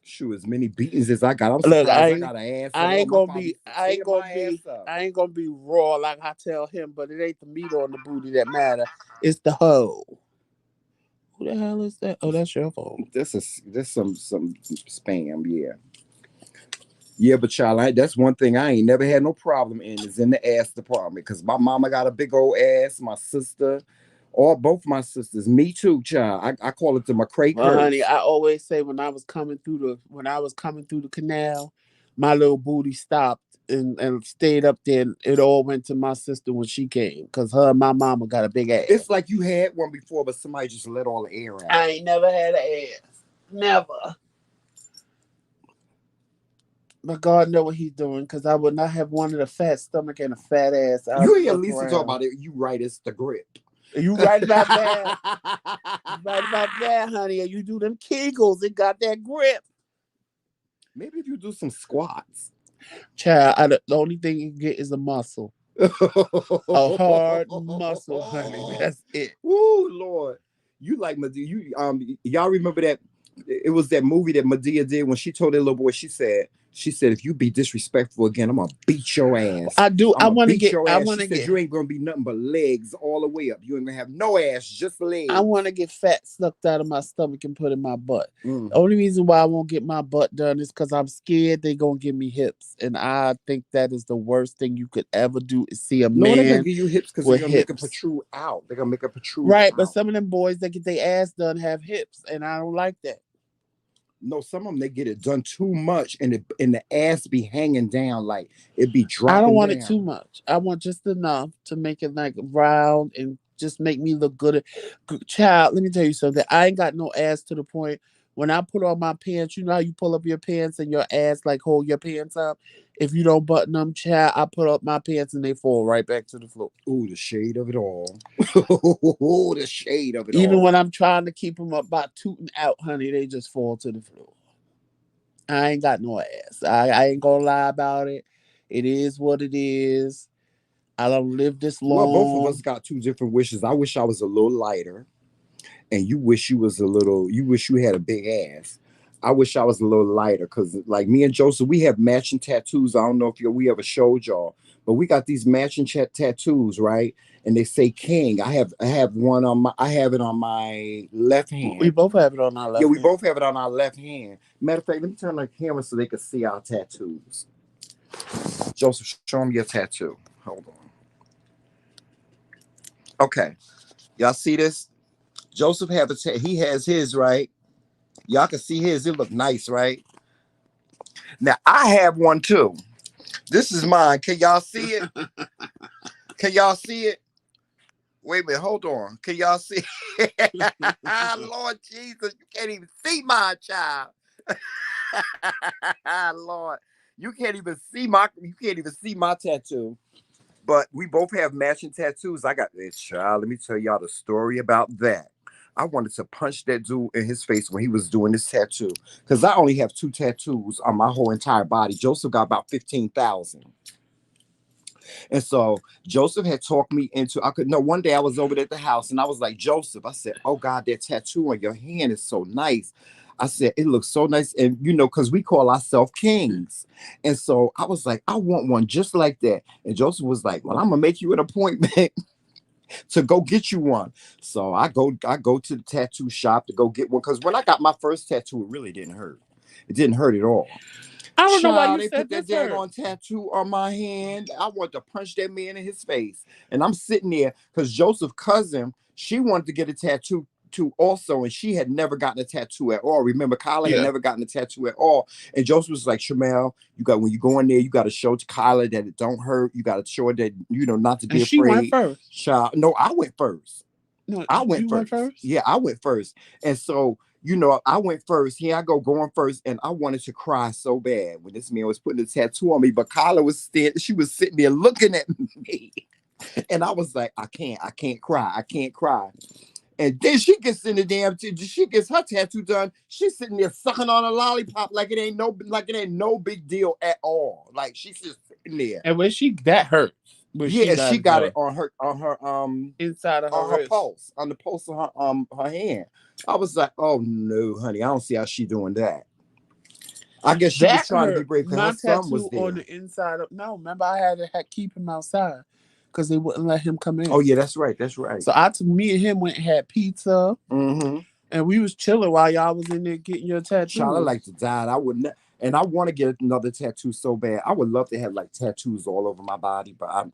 Shoot, as many beatings as I got. I'm Look, surprised I got an ass at all. My father used to tear my ass up. I ain't gonna be raw like I tell him, but it ain't the meat on the booty that matter. It's the hoe. Who the hell is that? Oh, that's your phone. This some spam, yeah. Yeah, but child, that's one thing I ain't never had no problem in is in the ass department. Cause my mama got a big old ass, my sister, or both my sisters, me too, child. I call it the McCray Well, honey, curse. I always say when I was coming through the canal, my little booty stopped and stayed up there. And it all went to my sister when she came, cause her and my mama got a big ass. It's like you had one before, but somebody just let all the air out. I ain't never had an ass, never. But God know what He's doing, cause I would not have wanted a fat stomach and a fat ass. You I'd hear fuck Lisa talk around. about it. You right, it's the grip. You right about that. You right about that, honey. And you do them Kegels, it got that grip. Maybe if you do some squats. Child, the only thing you get is a muscle. A hard muscle, honey. That's it. Woo, Lord. You like Medea. Y'all remember that it was that movie that Medea did when she told that little boy, she said, if you be disrespectful again, I'm gonna beat your ass. I do. I'm gonna beat your I ass. want She to said get. you ain't gonna be nothing but legs all the way up. You ain't gonna have no ass, just legs. I want to get fat sucked out of my stomach and put in my butt. Mm. The only reason why I won't get my butt done is because I'm scared they're gonna give me hips, and I think that is the worst thing you could ever do. Is see a No, they're gonna man give you hips because they're with gonna make it hips. protrude out. They're gonna make it protrude Right, out. but some of them boys that get their ass done have hips, and I don't like that. No, some of them they get it done too much, and the ass be hanging down like it be I don't dropping want it too down. much. I want just enough to make it like round and just make me look good. Child, let me tell you something. I ain't got no ass to the point when I put on my pants. You know how you pull up your pants and your ass like hold your pants up. If you don't button them, child, I put up my pants and they fall right back to the floor. Ooh, the shade of it all. Ooh, the shade of it Even all. when I'm trying to keep them up by tooting out, honey, they just fall to the floor. I ain't got no ass. I ain't gonna lie about it. It is what it is. I don't live this Well, both of us long. got two different wishes. I wish I was a little lighter, and you wish you was a little. You wish you had a big ass. I wish I was a little lighter because, like me and Joseph, we have matching tattoos. I don't know if we ever showed y'all, but we got these matching tattoos, right? And they say King. I have one on my. I have it on my left We hand. both have it on our Yeah, left we hand. both have it on our left hand. Matter of fact, let me turn the camera so they can see our tattoos. Joseph, show them your tattoo. Hold on. Okay, y'all see this? Joseph he has his, right. Y'all can see his. It look nice, right? Now I have one too. This is mine. Can y'all see it? Can y'all see it? Wait a minute. Hold on. Can y'all see? Lord Jesus, you can't even see my child. Lord, you can't even see my tattoo. But we both have matching tattoos. I got this, child. Let me tell y'all the story about that. I wanted to punch that dude in his face when he was doing this tattoo. Because I only have 2 tattoos on my whole entire body. Joseph got about 15,000. And so Joseph had talked me into, I could know one day I was over there at the house and I was like, Joseph, I said, oh God, that tattoo on your hand is so nice. I said, it looks so nice. And because we call ourselves Kingz. And so I was like, I want one just like that. And Joseph was like, well, I'm gonna make you an appointment to go get you one. So I go to the tattoo shop to go get one. Because when I got my first tattoo, it really didn't hurt. It didn't hurt at all. I don't know why Child, you they said put that this hurt. daggone tattoo on my hand. I want to punch that man in his face. And I'm sitting there because Joseph's cousin, she wanted to get a tattoo too also, and she had never gotten a tattoo at all. Remember, Kyla had Yeah. never gotten a tattoo at all. And Joseph was like, Shamel, when you go in there, you got to show to Kyla that it don't hurt. You got to show her that, not to be And she went afraid. first. Child, no, I went first. No, I went you first. went first? Yeah, I went first. And so, I went first. Here I go going first. And I wanted to cry so bad when this man was putting a tattoo on me. But Kyla she was sitting there looking at me. And I was like, I can't cry. I can't cry. And then she gets in she gets her tattoo done. She's sitting there sucking on a lollipop like it ain't no big deal at all. Like she's just sitting there. And that hurt. Yeah, she got it done. on her Inside of her on her wrist. pulse, on the pulse of her hand. I was like, oh no, honey, I don't see how she doing that. I guess she was That trying to be hurt. brave because her My son was tattoo on there. the inside of remember I had to keep him outside because they wouldn't let him come in. Oh yeah, that's right. That's right. So me and him went and had pizza. Mm-hmm. And we was chilling while y'all was in there getting your Child, I tattoos. like to die. I would not, and I want to get another tattoo so bad. I would love to have like tattoos all over my body, but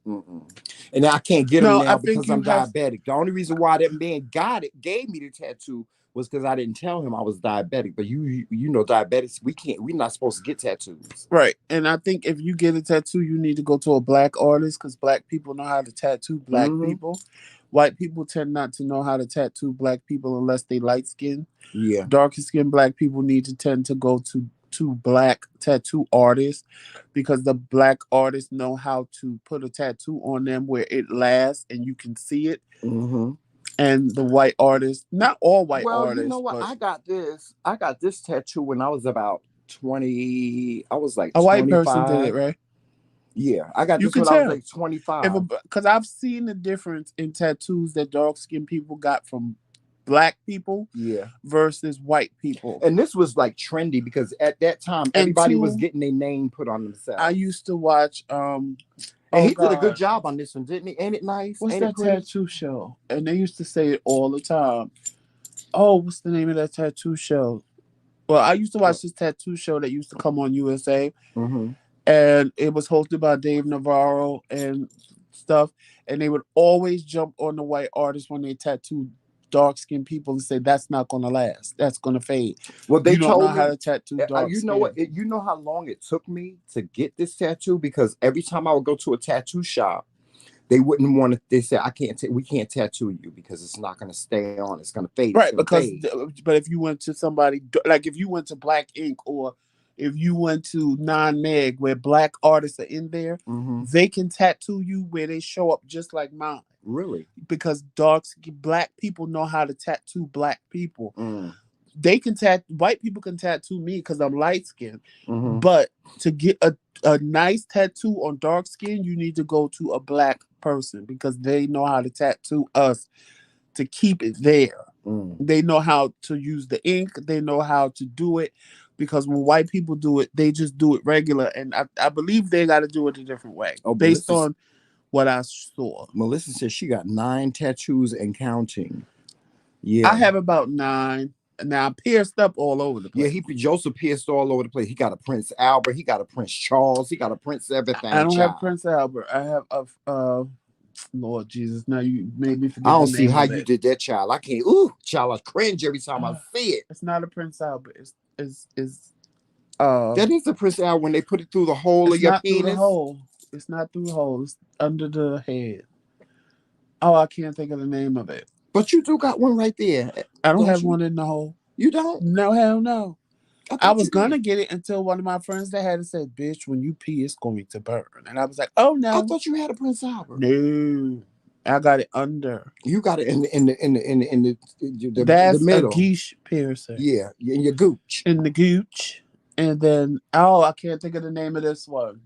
and I can't get them No, I now think because you I'm have. diabetic. The only reason why that man gave me the tattoo was because I didn't tell him I was diabetic. But you know, diabetics, we're not supposed to get tattoos. Right. And I think if you get a tattoo, you need to go to a black artist because black people know how to tattoo black Mm-hmm. people. White people tend not to know how to tattoo black people unless they light skin. Yeah. Darker skinned black people need to tend to go to black tattoo artists because the black artists know how to put a tattoo on them where it lasts and you can see it. Mm-hmm. And the white artists, not all white Well, you know artists, what? but I got this tattoo when I was about 20. I was like a white person did it, 25. right? Yeah, I got You this can when I was tell. like 25. Because I've seen the difference in tattoos that dark skinned people got from black people Yeah. versus white people. And this was like trendy because at that time And everybody was two, getting their name put on themselves. I used to watch and oh he did a good God, job on this one, didn't he? Ain't it nice? what's Ain't it that pretty? tattoo show? And they used to say it all the time. Oh, what's the name of that tattoo show? Well, I used to watch this tattoo show that used to come on USA, Mm-hmm. and it was hosted by Dave Navarro and stuff. And they would always jump on the white artists when they tattooed dark skinned people and say that's not gonna last. That's gonna fade. Well, they You don't know told how me, to tattoo dark you know skin. what? You know how long it took me to get this tattoo because every time I would go to a tattoo shop, they wouldn't want to. They said, we can't tattoo you because it's not going to stay on. It's going to fade. It's Right, going to because fade. but if you went to somebody like if you went to Black Ink or if you went to Non Meg where black artists are in there, Mm-hmm. they can tattoo you where they show up just like mine. Really? Because black people know how to tattoo black people. Mm. They can white people can tattoo me because I'm light skinned. Mm-hmm. But to get a nice tattoo on dark skin, you need to go to a black person because they know how to tattoo us to keep it there. Mm. They know how to use the ink. They know how to do it because when white people do it, they just do it regular. And I believe they got to do it a different way Oh, based on what I saw. Melissa says she got 9 tattoos and counting. Yeah. I have about 9. Now I'm pierced up all over the place. Yeah, Joseph pierced all over the place. He got a Prince Albert. He got a Prince Charles. He got a Prince everything. I don't have Prince Albert. I have a Lord Jesus. Now you made me forget. I don't the see name how of you it. did that, child. I can't. Ooh, child, I cringe every time I see it. It's not a Prince Albert. It's that is the Prince Albert when they put it through the hole of your not penis. Through the hole. It's not through the hole. It's under the head. Oh, I can't think of the name of it. But you do got one right there. I don't have one in the hole. You don't? No, hell no. I was gonna get it until one of my friends that had it said, "Bitch, when you pee, it's going to burn." And I was like, "Oh no!" I thought you had a Prince Albert. No, I got it under. You got it in the That's middle. A geesh piercing. Yeah, in your gooch. In the gooch, and then I can't think of the name of this one.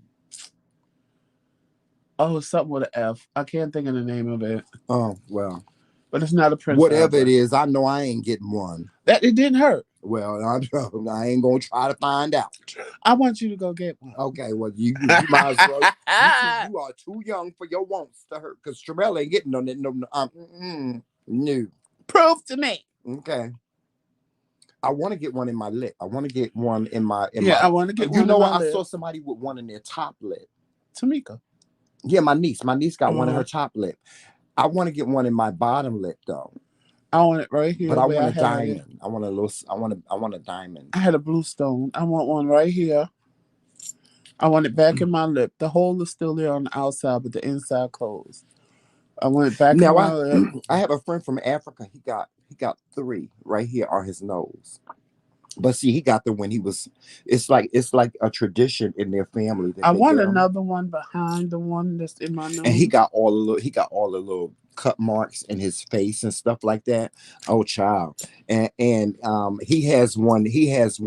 Oh, it's something with an F. I can't think of the name of it. Oh well, but it's not a Prince. Whatever Albert. it is, I know I ain't getting one. That it didn't hurt. Well, I ain't gonna try to find out. I want you to go get one. Okay, well, you might as well. You are too young for your wants to hurt, because Sherelle ain't getting on that. No. Prove to me. Okay. I want to get one in my lip. I want to get one in my. I want to get one. You know what? I saw somebody with one in their top lip. Tamika. Yeah, my niece. My niece got one in her top lip. I want to get one in my bottom lip though. I want it right here. But I want a diamond. I want a diamond. I had a blue stone. I want one right here. I want it back in my lip. The hole is still there on the outside, but the inside closed. I want it back in my lip. I have a friend from Africa. He got 3 right here on his nose. But see, he got them when he was. It's like a tradition in their family. I want another one behind the one that's in my nose. And he got all the little cut marks in his face and stuff like that. Oh, child. And he has one. He has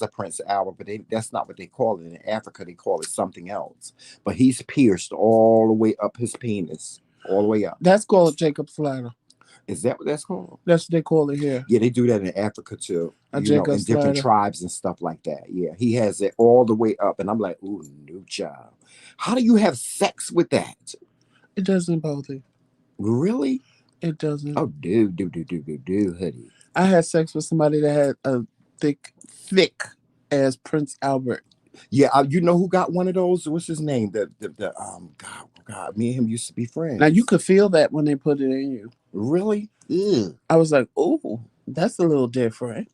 a Prince Albert, but that's not what they call it in Africa. They call it something else. But he's pierced all the way up his penis, all the way up. That's called Jacob's ladder. Is that what that's called? That's what they call it here. Yeah, they do that in Africa too. In different tribes and stuff like that. Yeah, he has it all the way up, and I'm like, ooh, no child. How do you have sex with that? It doesn't bother. Really? It doesn't. Oh, do, honey. I had sex with somebody that had a thick as Prince Albert. Yeah, you know who got one of those? What's his name? God, me and him used to be Now you friends. could feel that when they put it in you. Really? Ew. I was like, oh, that's a little different.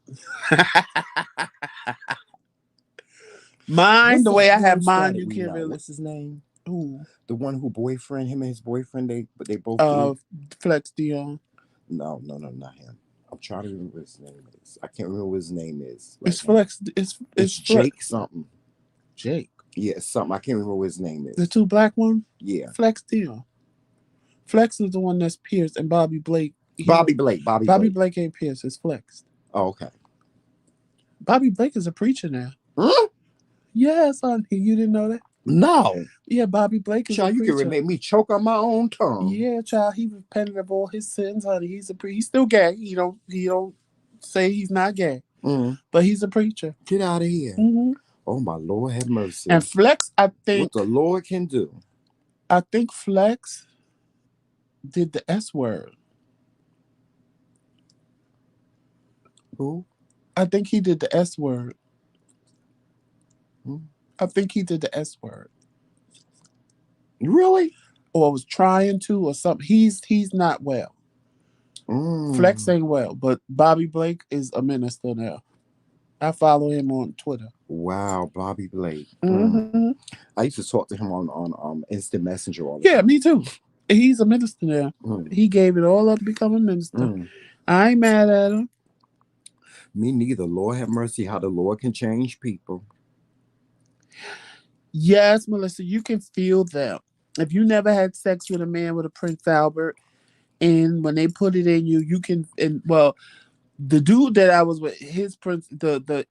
Mine, What's the the way I have porn star mine, that you we can't know? really. What's his name? Ooh, The one who him and his boyfriend, they both uh, do. Flex Dion. No, not him. I'm trying to remember what his name is. I can't remember what his name is right It's now. Flex. It's It's Flex. Jake something. Jake. Yeah, it's something. I can't remember what his name The is. two black one. Yeah. Flex Dion. Flex is the one that's pierced, and Bobby Blake. Bobby Blake. Bobby Bobby Blake. Blake ain't pierced. It's flexed. Oh, okay. Bobby Blake is a preacher now. Huh? Yes, honey, you didn't know that? No. Yeah, Bobby Blake is a Child, you preacher. can make me choke on my own tongue. Yeah, child, he repented of all his sins, honey. He's still gay. He don't say he's not gay, but he's a preacher. Get out of here. Mm-hmm. Oh, my Lord, have mercy. And Flex, I What think the Lord can do. Flex did the S word. Who? I think he did the S word. Hmm? I think he did the S word. Really? Or was trying to or something. He's not well. Flex ain't well, but Bobby Blake is a minister now. I follow him on Twitter. Wow, Bobby Blake. Mm-hmm. I used to talk to him on Instant Messenger all the time. Yeah, me too. He's a minister now. He gave it all up to become a minister. I ain't mad at him. Me neither. Lord have mercy how the Lord can change people. Yes, Melissa, you can feel them. If you never had sex with a man with a Prince Albert, and when they put it in you, you can. And well, the dude that I was with, his Prince, the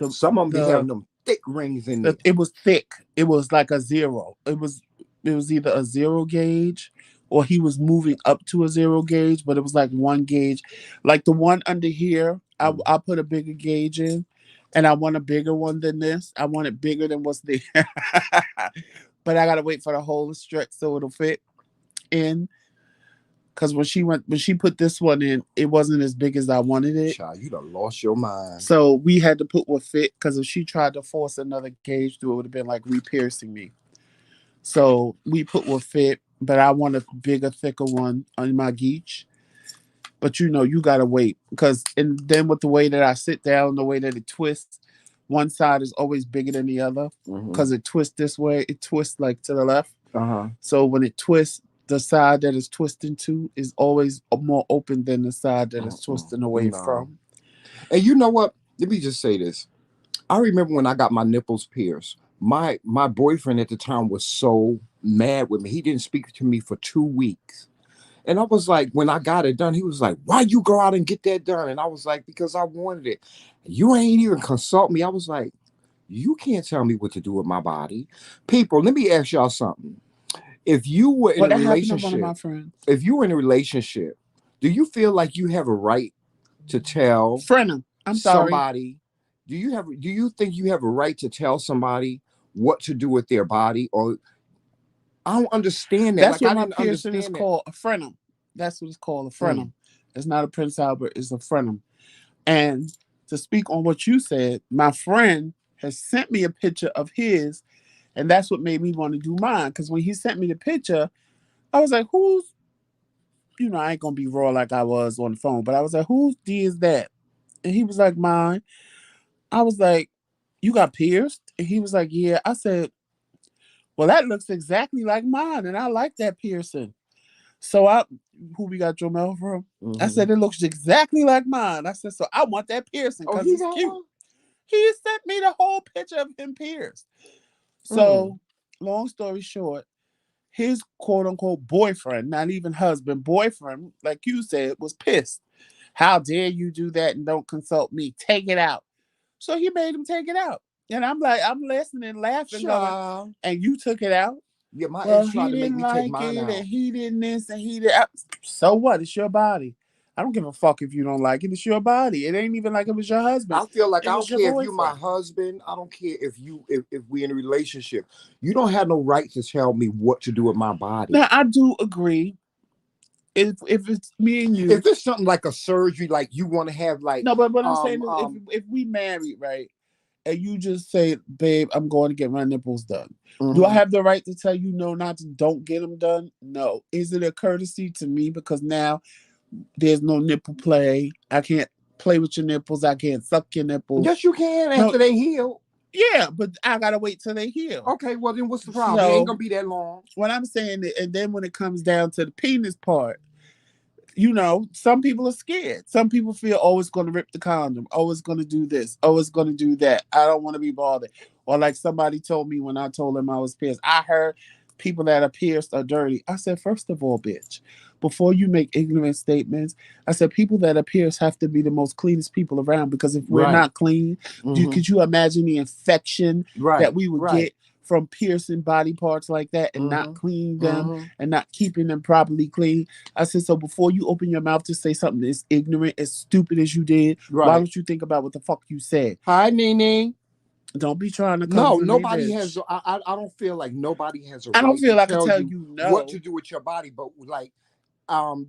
Some of them be having them thick rings in there. It was thick. It was like a zero. It was either a zero gauge or he was moving up to a zero gauge, but it was like one gauge. Like the one under here, I put a bigger gauge in, and I want a bigger one than this. I want it bigger than what's there. But I gotta wait for the hole to stretch so it'll fit in. Because when she put this one in, it wasn't as big as I wanted it. Child, you done lost your mind. So we had to put what fit, because if she tried to force another gauge through, it would have been like re-piercing me. So we put what fit, but I want a bigger, thicker one on my geech. But you gotta wait, and then with the way that I sit down, the way that it twists, one side is always bigger than the other because it twists this way. It twists like to the left. So when it twists, the side that is twisting to is always more open than the side that is twisting away from. And you know what? Let me just say this. I remember when I got my nipples pierced. My boyfriend at the time was so mad with me. He didn't speak to me for 2 weeks. And I was like, when I got it done, he was like, why you go out and get that done? And I was like, because I wanted it. You ain't even consult me. I was like, you can't tell me what to do with my body. People, let me ask y'all something. If you were in a relationship, one of my friends. If you were in a relationship, do you feel like you have a right to tell somebody? Do you think you have a right to tell somebody what to do with their body? Or I don't understand that. That's what my piercing is called, a frenum. That's what it's called, a frenum. It's not a Prince Albert, it's a frenum. And to speak on what you said, my friend has sent me a picture of his, and that's what made me want to do mine. Because when he sent me the picture, I was like, who's, I ain't gonna be raw like I was on the phone, but I was like, whose D is that? And he was like, mine. I was like, you got pierced? And he was like, yeah. I said, well, that looks exactly like mine, and I like that piercing. So who we got Jomel from? I said, it looks exactly like mine. I said, so I want that piercing because it's cute. One? He sent me the whole picture of him pierced. So, long story short, his quote unquote boyfriend, not even husband, boyfriend, like you said, was pissed. How dare you do that and don't consult me? Take it out. So he made him take it out. And I'm like, I'm listening, laughing, going, and you took it out? Yeah, my ex tried to make me take mine out. And he didn't this and he did. So what? It's your body. I don't give a fuck if you don't like it. It's your body. It ain't even like it was your husband. I feel like I don't care if you're my husband. I don't care if we in a relationship. You don't have no right to tell me what to do with my body. Now I do agree if it's me and you. If it's something like a surgery, like you want to have, like, No, but what I'm saying is, if we married, right, and you just say, "Babe, I'm going to get my nipples done," do I mhm. have the right to tell you no, not to don't get them done? No. Is it a courtesy to me because now there's no nipple play? I can't play with your nipples. I can't suck your nipples. Yes, you can No, after they heal. yeah, but I gotta wait till they heal. Okay, well then what's the problem? It ain't So gonna be that long. what I'm saying, and then when it comes down to the penis part, you know, some people are scared. Some people feel, oh, it's going to rip the condom. Oh, it's going to do this. Oh, it's going to do that. I don't want to be bothered. Or like somebody told me when I told them I was pierced, I heard people that are pierced are dirty. I said, first of all, bitch, before you make ignorant statements, I said, people that are pierced have to be the most cleanest people around because if we're Right. not clean, Mhm. could you imagine the infection Right. that we would Right. get from piercing body parts like that and not Mhm. cleaning them Mhm. and not keeping them properly clean? I said, so before you open your mouth to say something as ignorant, as stupid as you did, why Right. don't you think about what the fuck you said? Hi, Nene. Don't be trying to come No, for me, nobody has. bitch. I don't feel like nobody has a I don't right to feel I could tell tell you you what to no. do with your body. But like,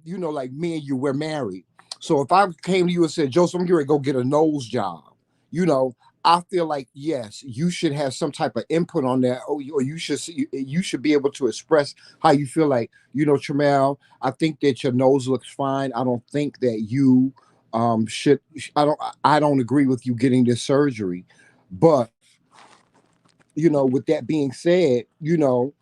you know, like me and you, we're married. So if I came to you and said, Joseph, I'm going to go get a nose job, you know, I feel like yes, you should have some type of input on that, or you should be able to express how you feel. Like, you know, Tramel, I think that your nose looks fine. I don't think that you should. I don't agree with you getting this surgery, but you know, with that being said, you know,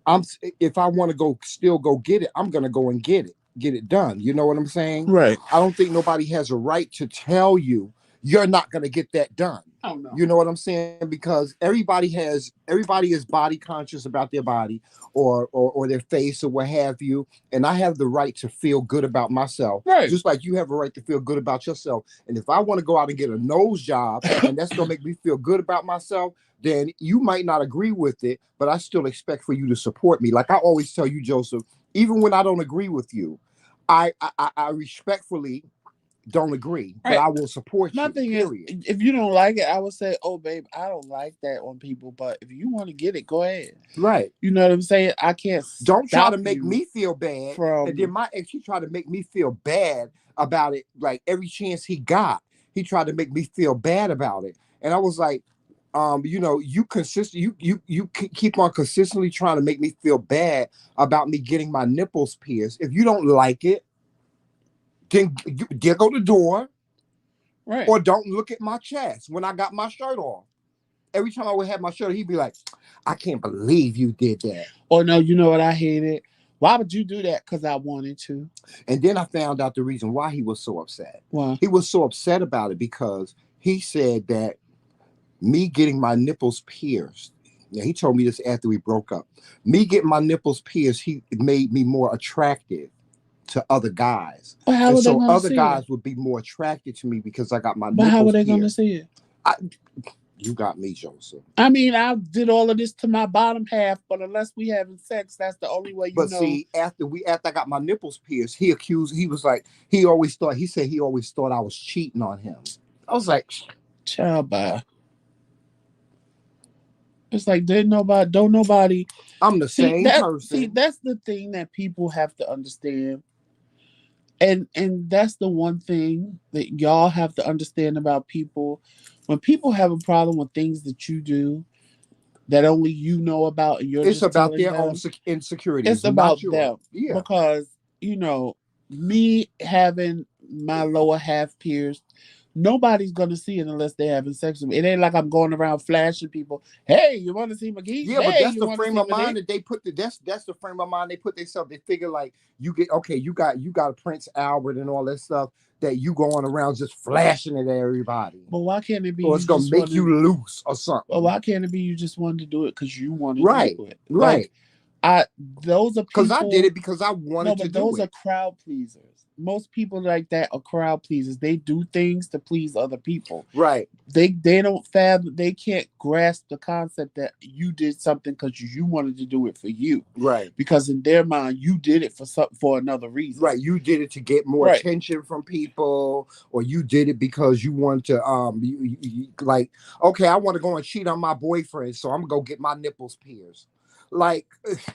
I'm if I want to go still go get it, I'm gonna go and get it done. You know what I'm saying? Right. I don't think nobody has a right to tell you you're not gonna get that done. Oh no. You know what I'm saying? Because everybody is body conscious about their body or their face or what have you. And I have the right to feel good about myself, Right. just like you have a right to feel good about yourself. And if I want to go out and get a nose job and that's gonna make me feel good about myself, then you might not agree with it, but I still expect for you to support me. Like I always tell you, Joseph, even when I don't agree with you, I respectfully don't agree, but Right. I will support My you. thing is, Period. if you don't like it, I would say, oh, babe, I don't like that on people. But if you want to get it, go ahead. Right. You know what I'm saying? I can't Don't try to stop make you me feel bad. And then from. my ex, he tried to make me feel bad about it. Like every chance he got, he tried to make me feel bad about it. And I was like, you know, you keep on consistently trying to make me feel bad about me getting my nipples pierced. If you don't like it, then you go the door Right. or don't look at my chest when I got my shirt off. Every time I would have my shirt, he'd be like, I can't believe you did that. Or no, you know what I hated? Why would you do that? Because I wanted to. And then I found out the reason why he was so upset. Why? He was so upset about it because he said that me getting my nipples pierced. Now he told me this after we broke up. Me getting my nipples pierced, he made me more attractive to other guys. But how And are they so going to other see it? guys would be more attracted to me because I got my But how are nipples they going to pierced. see it? I, you got me, Joseph. I mean, I did all of this to my bottom half, but unless we having sex, that's the only way you But know. see, after I got my nipples pierced, he was like, he said he always thought I was cheating on him. I was like, Child, bye. It's like don't nobody I'm the see same that. See, person. that's the thing that people have to understand, and that's the one thing that y'all have to understand about people. When people have a problem with things that you do that only you know about, and you're It's just about telling their own them, it's insecurities, not about yours. them Yeah, because me having my lower half pierced, nobody's gonna see it unless they're having sex with me. It ain't like I'm going around flashing people. Hey, you want to see McGee? yeah, but Hey, that's you the want to frame see of my mind dick? that they put. That's the frame of mind they put themselves. They figure like you get okay, you got a Prince Albert and all that stuff that you going around just flashing at everybody, But why can't it be or it's you gonna just want make you to? loose or Well, something. why can't it be you just wanted to do it because you wanted to Right, do it? right. Like I, those are Because I did people. it because I No, wanted to but do those are it. crowd pleasers. Most people like that are crowd pleasers. They do things to please other people. Right. They don't fathom, they can't grasp the concept that you did something because you wanted to do it for you, Right. because in their mind you did it for for another reason. Right. You did it to get more Right. attention from people, or you did it because you want to like, okay, I want to go and cheat on my boyfriend, so I'm gonna go get my nipples pierced. Like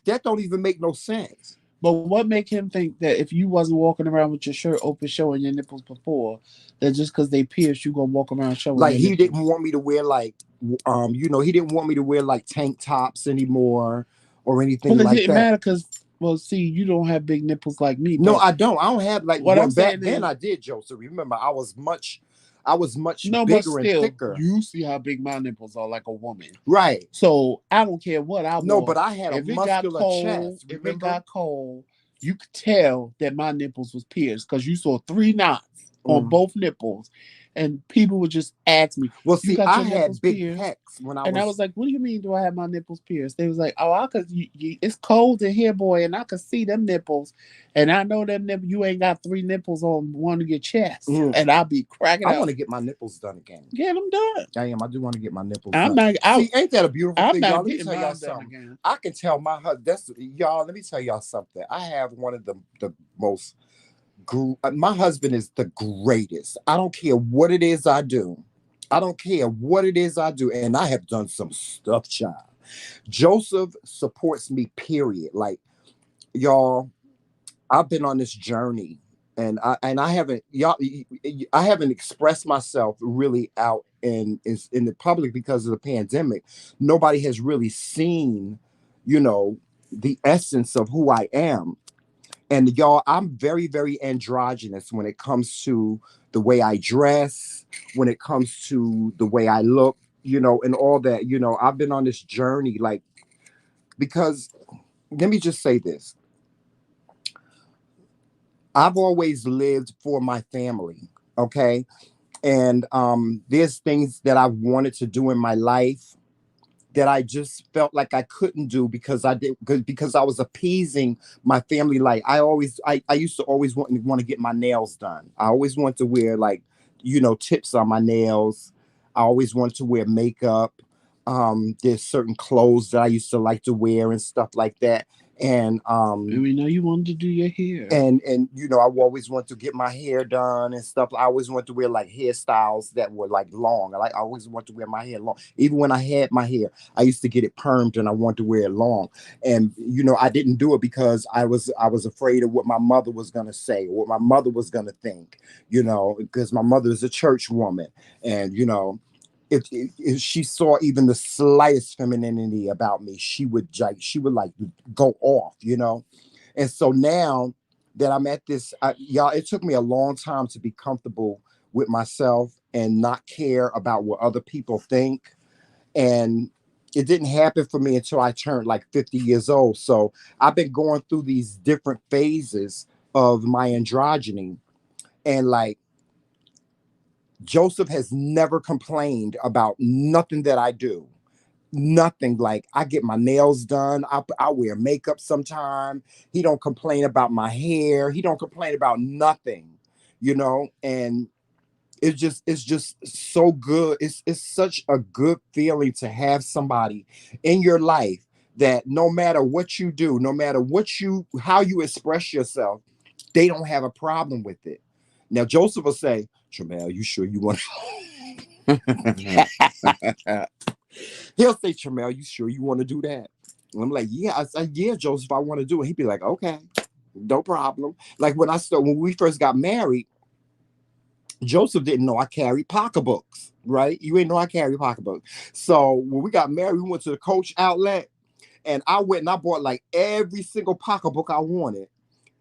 that don't even make no sense. But what make him think that if you wasn't walking around with your shirt open showing your nipples before, that just because they pierced, you gonna walk around showing Like your he didn't nipples? want me to wear like he didn't want me to wear like tank tops anymore or anything Well, it like didn't that. matter because, well, see, you don't have big nipples like me. No, But I don't. I don't have like what I'm back saying then is, I did, Joseph. Remember, I was much no, but bigger and still, thicker. you see how big my nipples are, like a woman. Right. So I don't care what I No, but wore. I had a muscular chest, If it remember? got cold, you could tell that my nipples was pierced because you saw 3 knots on Mm. both nipples, and people would just ask me, Well, "You see, got I your nipples had big pierced?" pecs when I And I was was like, "What do you mean? Do I have my nipples pierced?" They was like, "Oh, I could. It's cold in here, boy, and I could see them nipples, and I know them nipples. You ain't got 3 nipples on one of your chest." mm, And I'll be cracking I up. want to get my nipples done again. Get them done. I am. I do want to get my nipples I'm done. not. See, ain't that a beautiful I'm thing, y'all? not Let me getting tell y'all mine done something. again. I can tell my husband. That's y'all. Let me tell y'all something. I have one of the most. My husband is the greatest. I don't care what it is I do. I don't care what it is I do, and I have done some stuff, child. Joseph supports me. Period. Like y'all, I've been on this journey, and I haven't I haven't expressed myself really out in the public because of the pandemic. Nobody has really seen, you know, the essence of who I am. And y'all, I'm very, very androgynous when it comes to the way I dress, when it comes to the way I look, and all that. I've been on this journey, like, because let me just say this. I've always lived for my family, okay? And there's things that I've wanted to do in my life that I just felt like I couldn't do because because I was appeasing my family. Like I used to always want to get my nails done. I always want to wear like, tips on my nails. I always wanted to wear makeup. There's certain clothes that I used to like to wear and stuff like that. And And we know you wanted to do your hair. I always want to get my hair done and stuff. I always want to wear like hairstyles that were like long. I always want to wear my hair long. Even when I had my hair, I used to get it permed and I wanted to wear it long. And I didn't do it because I was afraid of what my mother was gonna say, what my mother was gonna think. Because my mother is a church woman, and if she saw even the slightest femininity about me, she would go off. And so now that I'm at this, y'all, it took me a long time to be comfortable with myself and not care about what other people think. And it didn't happen for me until I turned like 50 years old. So I've been going through these different phases of my androgyny. And like, Joseph has never complained about nothing that I do. Nothing. Like, I get my nails done. I wear makeup sometime. He don't complain about my hair. He don't complain about nothing. And it's just so good. It's such a good feeling to have somebody in your life that no matter what you do, no matter how you express yourself, they don't have a problem with it. Now Joseph will say, Tramel, you sure you want he'll say, Tramel, you sure you want to do that? And I'm like, yeah. I said, yeah, Joseph, I want to do it. He'd be like, okay, no problem. Like when we first got married, Joseph didn't know I carried pocketbooks, right? You ain't know I carry pocketbooks. So when we got married, we went to the Coach outlet, and I went and I bought like every single pocketbook I wanted.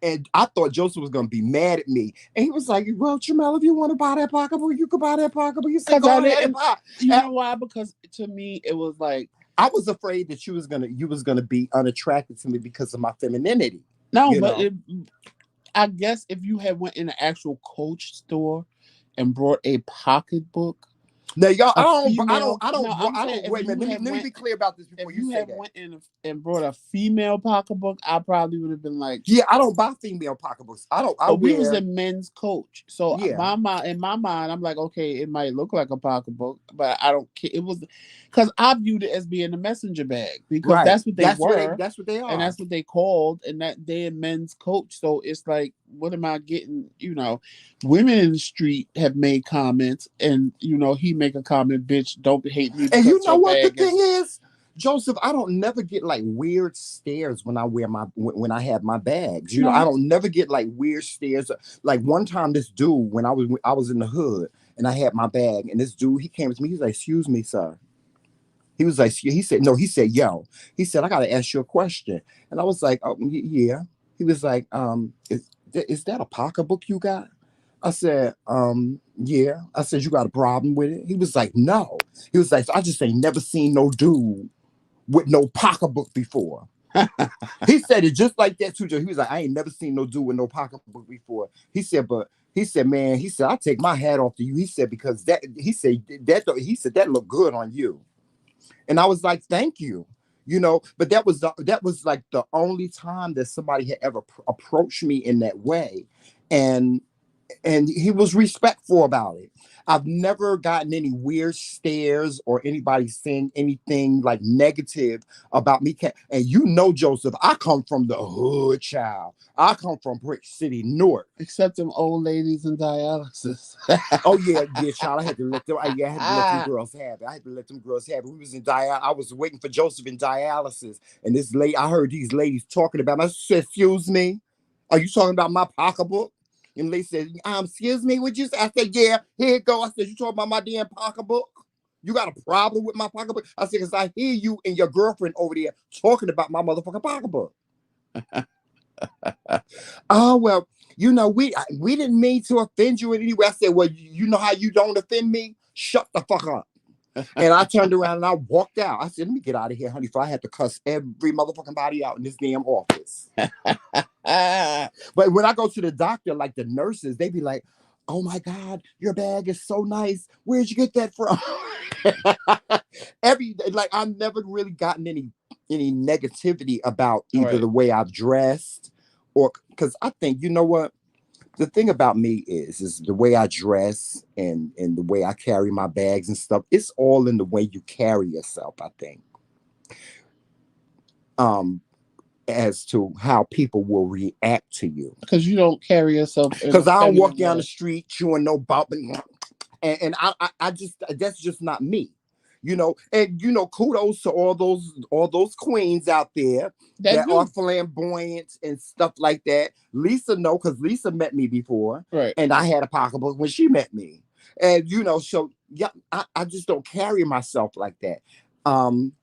And I thought Joseph was gonna be mad at me. And he was like, well, Jamel, if you want to buy that pocketbook, you could buy that pocketbook. You said, Because go I ahead and didn't. buy. You And know why? Because to me, it was like, I was afraid that you was gonna be unattracted to me because of my femininity. no, You but know. I guess if you had went in an actual Coach store and brought a pocketbook, Now, y'all, I a don't, female. No, I'm I saying don't. Wait a minute. Let me be clear about this before if you you say had that. went in and brought a female pocketbook, I probably would have been like, Yeah, I don't buy female pocketbooks. I don't. I but we was wear. in men's Coach, so Yeah. in my mind, I'm like, okay, it might look like a pocketbook, but I don't care. It was because I viewed it as being a messenger bag because Right. that's what they That's what were, That's what they and are. that's what they called, and that they in men's Coach. So it's like, what am I getting? Women in the street have made comments, and he make a comment, bitch, don't hate me And you because know your what the bag thing is. is? Joseph, I don't never get like weird stares when I wear my when I have my bags. You know, I No. don't never get like weird stares. Like one time, this dude when I was in the hood and I had my bag, and this dude he came to me. He's like, "Excuse me, sir." He was like, he said, no, he said, "Yo," he said, "I gotta ask you a question," and I was like, "Oh, yeah." He was like, is that a pocketbook you got?" I said, "Yeah." I said, "You got a problem with it?" He was like, "No." He was like, "So I just ain't never seen no dude with no pocketbook before." He said it just like that too. Joe. He was like, "I ain't never seen no dude with no pocketbook before." He said, "But," he said, "Man," he said, "I take my hat off to you." He said, "Because that," he said, "that looked good on you." And I was like, "Thank you." You know, but that was like the only time that somebody had ever approached me in that way. And he was respectful about it. I've never gotten any weird stares or anybody saying anything like negative about me. And you know, Joseph, I come from the hood, child. I come from Brick City North. Except them old ladies in dialysis. Oh yeah, yeah, child. I had to let them. Yeah, I had to let them girls have it. I had to let them girls have it. We was in I was waiting for Joseph in dialysis, and this lady, I heard these ladies talking about. I said, "Excuse me, are you talking about my pocketbook?" And they said, "Excuse me, would you?" I said, "Yeah, here you go." I said, "You talking about my damn pocketbook? You got a problem with my pocketbook?" I said, "Because I hear you and your girlfriend over there talking about my motherfucking pocketbook." "Oh well, you know, we didn't mean to offend you in any way." I said, "Well, you know how you don't offend me? Shut the fuck up." And I turned around and I walked out. I said, "Let me get out of here, honey, for I had to cuss every motherfucking body out in this damn office." But when I go to the doctor, like the nurses, they be like, "Oh my God, your bag is so nice. Where'd you get that from?" Like I've never really gotten any negativity about either Right. the way I've dressed or because I think, you know what? The thing about me is the way I dress and the way I carry my bags and stuff. It's all in the way you carry yourself, I think. Um, as to how people will react to you. Because you don't carry yourself in a Because I don't walk feminine down the way. street chewing no bump and I just that's just not me. You know, and you know, kudos to all those queens out there That that are do. flamboyant and stuff like that. Lisa, no, because Lisa met me before, Right. and I had a pocketbook when she met me. And you know, so yeah, I just don't carry myself like that. Um,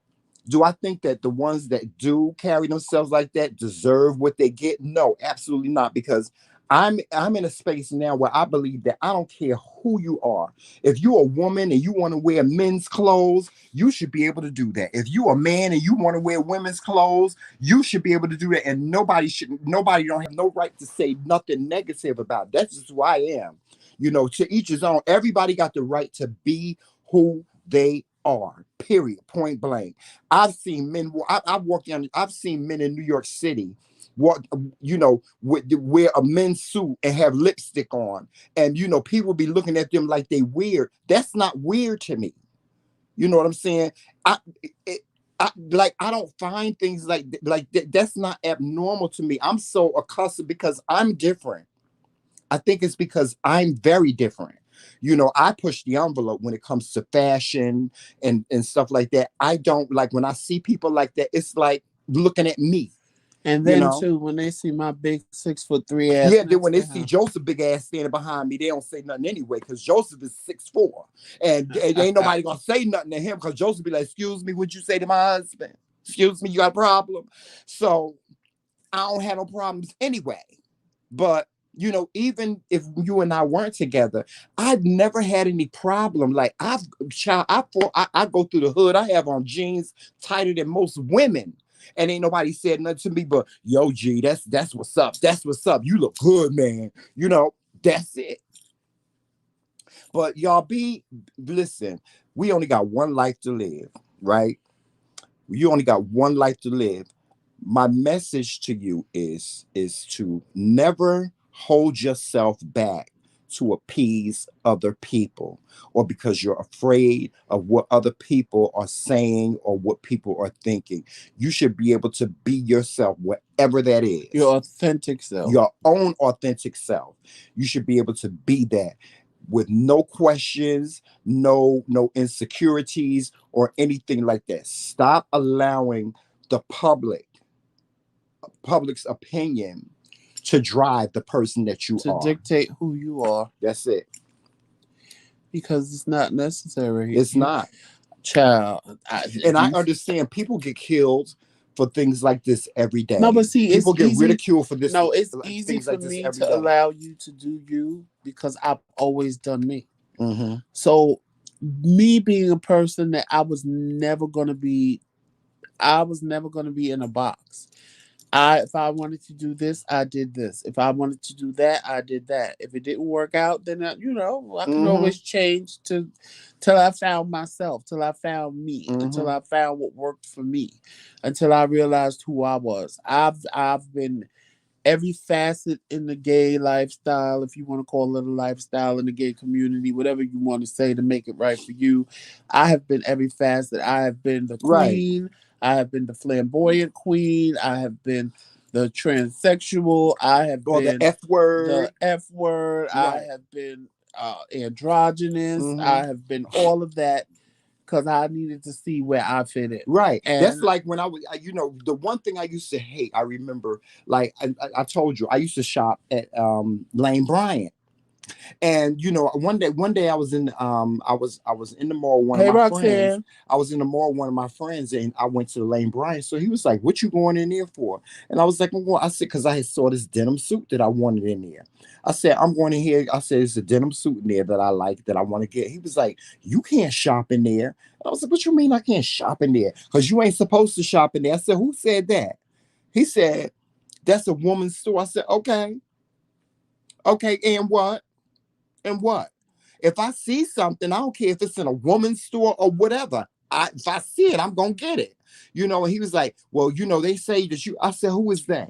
do I think that the ones that do carry themselves like that deserve what they get? No, absolutely not. Because I'm in a space now where I believe that I don't care who you are. If you're a woman and you want to wear men's clothes, you should be able to do that. If you're a man and you want to wear women's clothes, you should be able to do that. And nobody don't have no right to say nothing negative about it. That's just who I am. You know, to each his own. Everybody got the right to be who they are. Period. Point blank. I've seen men. I've walked down. I've seen men in New York City walk, you know, wear a men's suit and have lipstick on, and you know, people be looking at them like they weird. That's not weird to me. You know what I'm saying? I, it, like I don't find things like that. That's not abnormal to me. I'm so accustomed because I'm different. I think it's because I'm very different. You know, I push the envelope when it comes to fashion and stuff like that. I don't like when I see people like that, it's like looking at me, And you then know? too, when they see my big 6'3" ass Yeah, then next when they to see Joseph big ass standing behind me, they don't say nothing anyway, because Joseph is 6'4". And ain't him. nobody gonna say nothing to him because Joseph be like, "Excuse me, would you say to my husband? Excuse me, you got a problem?" So I don't have no problems anyway. But you know, even if you and I weren't together, I'd never had any problem. Like I go through the hood. I have on jeans tighter than most women, and ain't nobody said nothing to me. But yo, G, that's what's up. That's what's up. You look good, man. You know, that's it. But y'all be listen. We only got one life to live, right? You only got one life to live. My message to you is to never hold yourself back to appease other people or because you're afraid of what other people are saying or what people are thinking. You should be able to be yourself, whatever that is, Your authentic self. your own authentic self. You should be able to be that. with no questions, no insecurities or anything like that. Stop allowing the public's opinion to drive the person that you To are. dictate who you are. That's it. Because it's not necessary. It's not. Child. And I understand people get killed for things like this every day. No, but see, people it's get easy. ridiculed for this. No, it's like, easy things for like this me every to day. allow you to do you because I've always done me. Mm-hmm. So me being a person that I was never gonna be in a box. If I wanted to do this, I did this. If I wanted to do that, I did that. If it didn't work out, then I can always change till I found myself, till I found me, until I found what worked for me, until I realized who I was. I've been every facet in the gay lifestyle, if you want to call it a lifestyle in the gay community, whatever you want to say to make it right for you. I have been every facet. I have been the queen. I have been the flamboyant queen. I have been the transsexual. I have been the F word. The F word. Right. I have been androgynous. I have been all of that. Because I needed to see where I fit in. Right. And that's like when I was, the one thing I used to hate, I remember, like I told you, I used to shop at Lane Bryant. And one day I was in in the mall with one of my friends. I was in the mall with one of my friends, and I went to the Lane Bryant. So he was like, "What you going in there for?" And I was like, "Well," I said, because I had saw this denim suit that I wanted in there. I said, "I'm going in here." I said, "It's a denim suit in there that I like, that I want to get." He was like, "You can't shop in there." And I was like, "What you mean I can't shop in there? Because you ain't supposed to shop in there." I said, "Who said that?" He said, "That's a woman's store." I said, "Okay, and what? And what? If I see something, I don't care if it's in a woman's store or whatever. If I see it, I'm gonna get it." And he was like, "Well, they say that you." I said, "Who is they?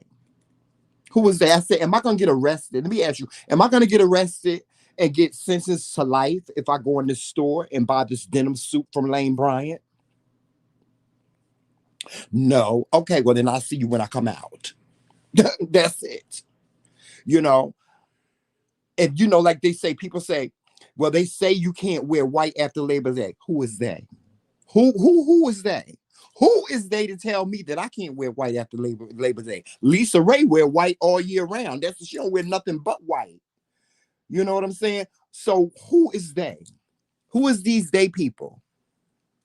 Who is they?" I said, "Am I gonna get arrested?" Let me ask you, am I gonna get arrested and get sentenced to life if I go in this store and buy this denim suit from Lane Bryant? No. Okay, well then I'll see you when I come out. That's it. And like they say, people say, well, they say you can't wear white after Labor Day. Who is they? Who is they? Who is they to tell me that I can't wear white after Labor Day? Lisa Ray wear white all year round. She don't wear nothing but white. You know what I'm saying? So who is they? Who is these they people?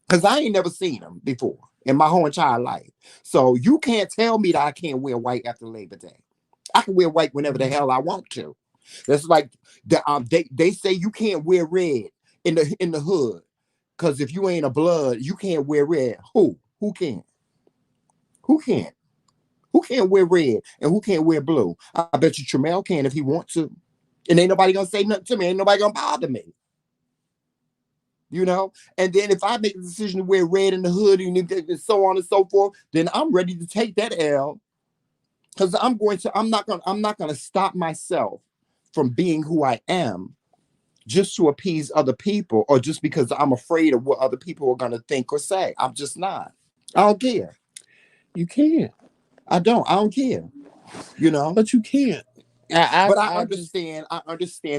Because I ain't never seen them before in my whole entire life. So you can't tell me that I can't wear white after Labor Day. I can wear white whenever the hell I want to. That's like they say you can't wear red in the hood, because if you ain't a blood, you can't wear red. Who can? Who can't? Who can't wear red and who can't wear blue? I bet you Tramel can if he wants to, and ain't nobody gonna say nothing to me. Ain't nobody gonna bother me. And then if I make the decision to wear red in the hood and so on and so forth, then I'm ready to take that L, because I'm not gonna stop myself from being who I am just to appease other people, or just because I'm afraid of what other people are going to think or say. I'm just not. I don't care. You can't. I don't care. But you can't. I understand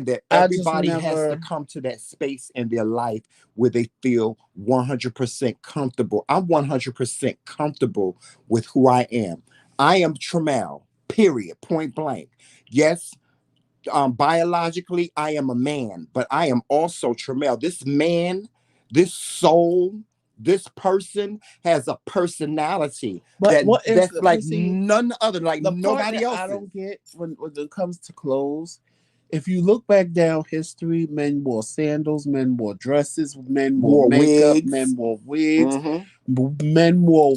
that everybody has to come to that space in their life where they feel 100% comfortable. I'm 100% comfortable with who I am. I am Tramel, period, point blank. Yes, biologically, I am a man, but I am also Tramel. This man, this soul, this person has a personality that's like none other, like nobody else. I don't get when it comes to clothes. If you look back down history, men wore sandals, men wore dresses, men wore makeup, wigs. Men wore wigs, men wore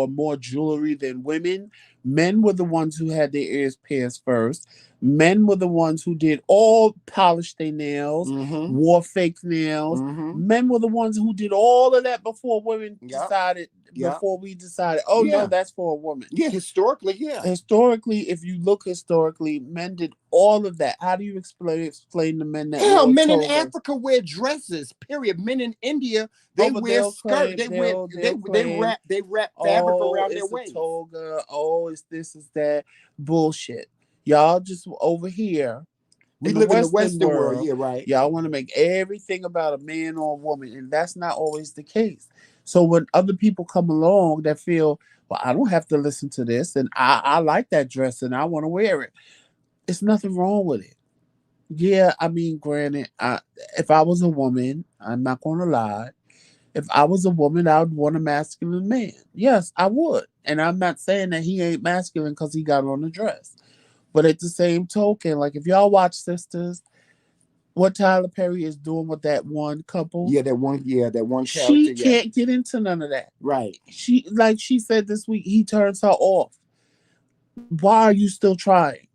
more jewelry than women. Men were the ones who had their ears pierced first. Men were the ones who did all polish their nails, wore fake nails. Men were the ones who did all of that before women decided. Before we decided, no, that's for a woman. Yeah, historically, Historically, if you look historically, men did all of that. How do you explain the men that hell, men in Africa wear dresses, period. Men in India, they wear skirts. They wrap fabric around their waist. Toga. It's this, is that. Bullshit. Y'all just over here We In the live in the Western Western world, world, yeah, right. y'all want to make everything about a man or a woman, and that's not always the case. So when other people come along that feel, well, I don't have to listen to this, and I like that dress and I want to wear it. It's nothing wrong with it. Yeah, I mean, granted, if I was a woman, I'm not going to lie. If I was a woman, I would want a masculine man. Yes, I would. And I'm not saying that he ain't masculine because he got on a dress. But at the same token, like if y'all watch Sisters, what Tyler Perry is doing with that one couple, Yeah, that one character, she yeah. can't get into none of that. Right. She, like she said this week, he turns her off. Why are you still trying?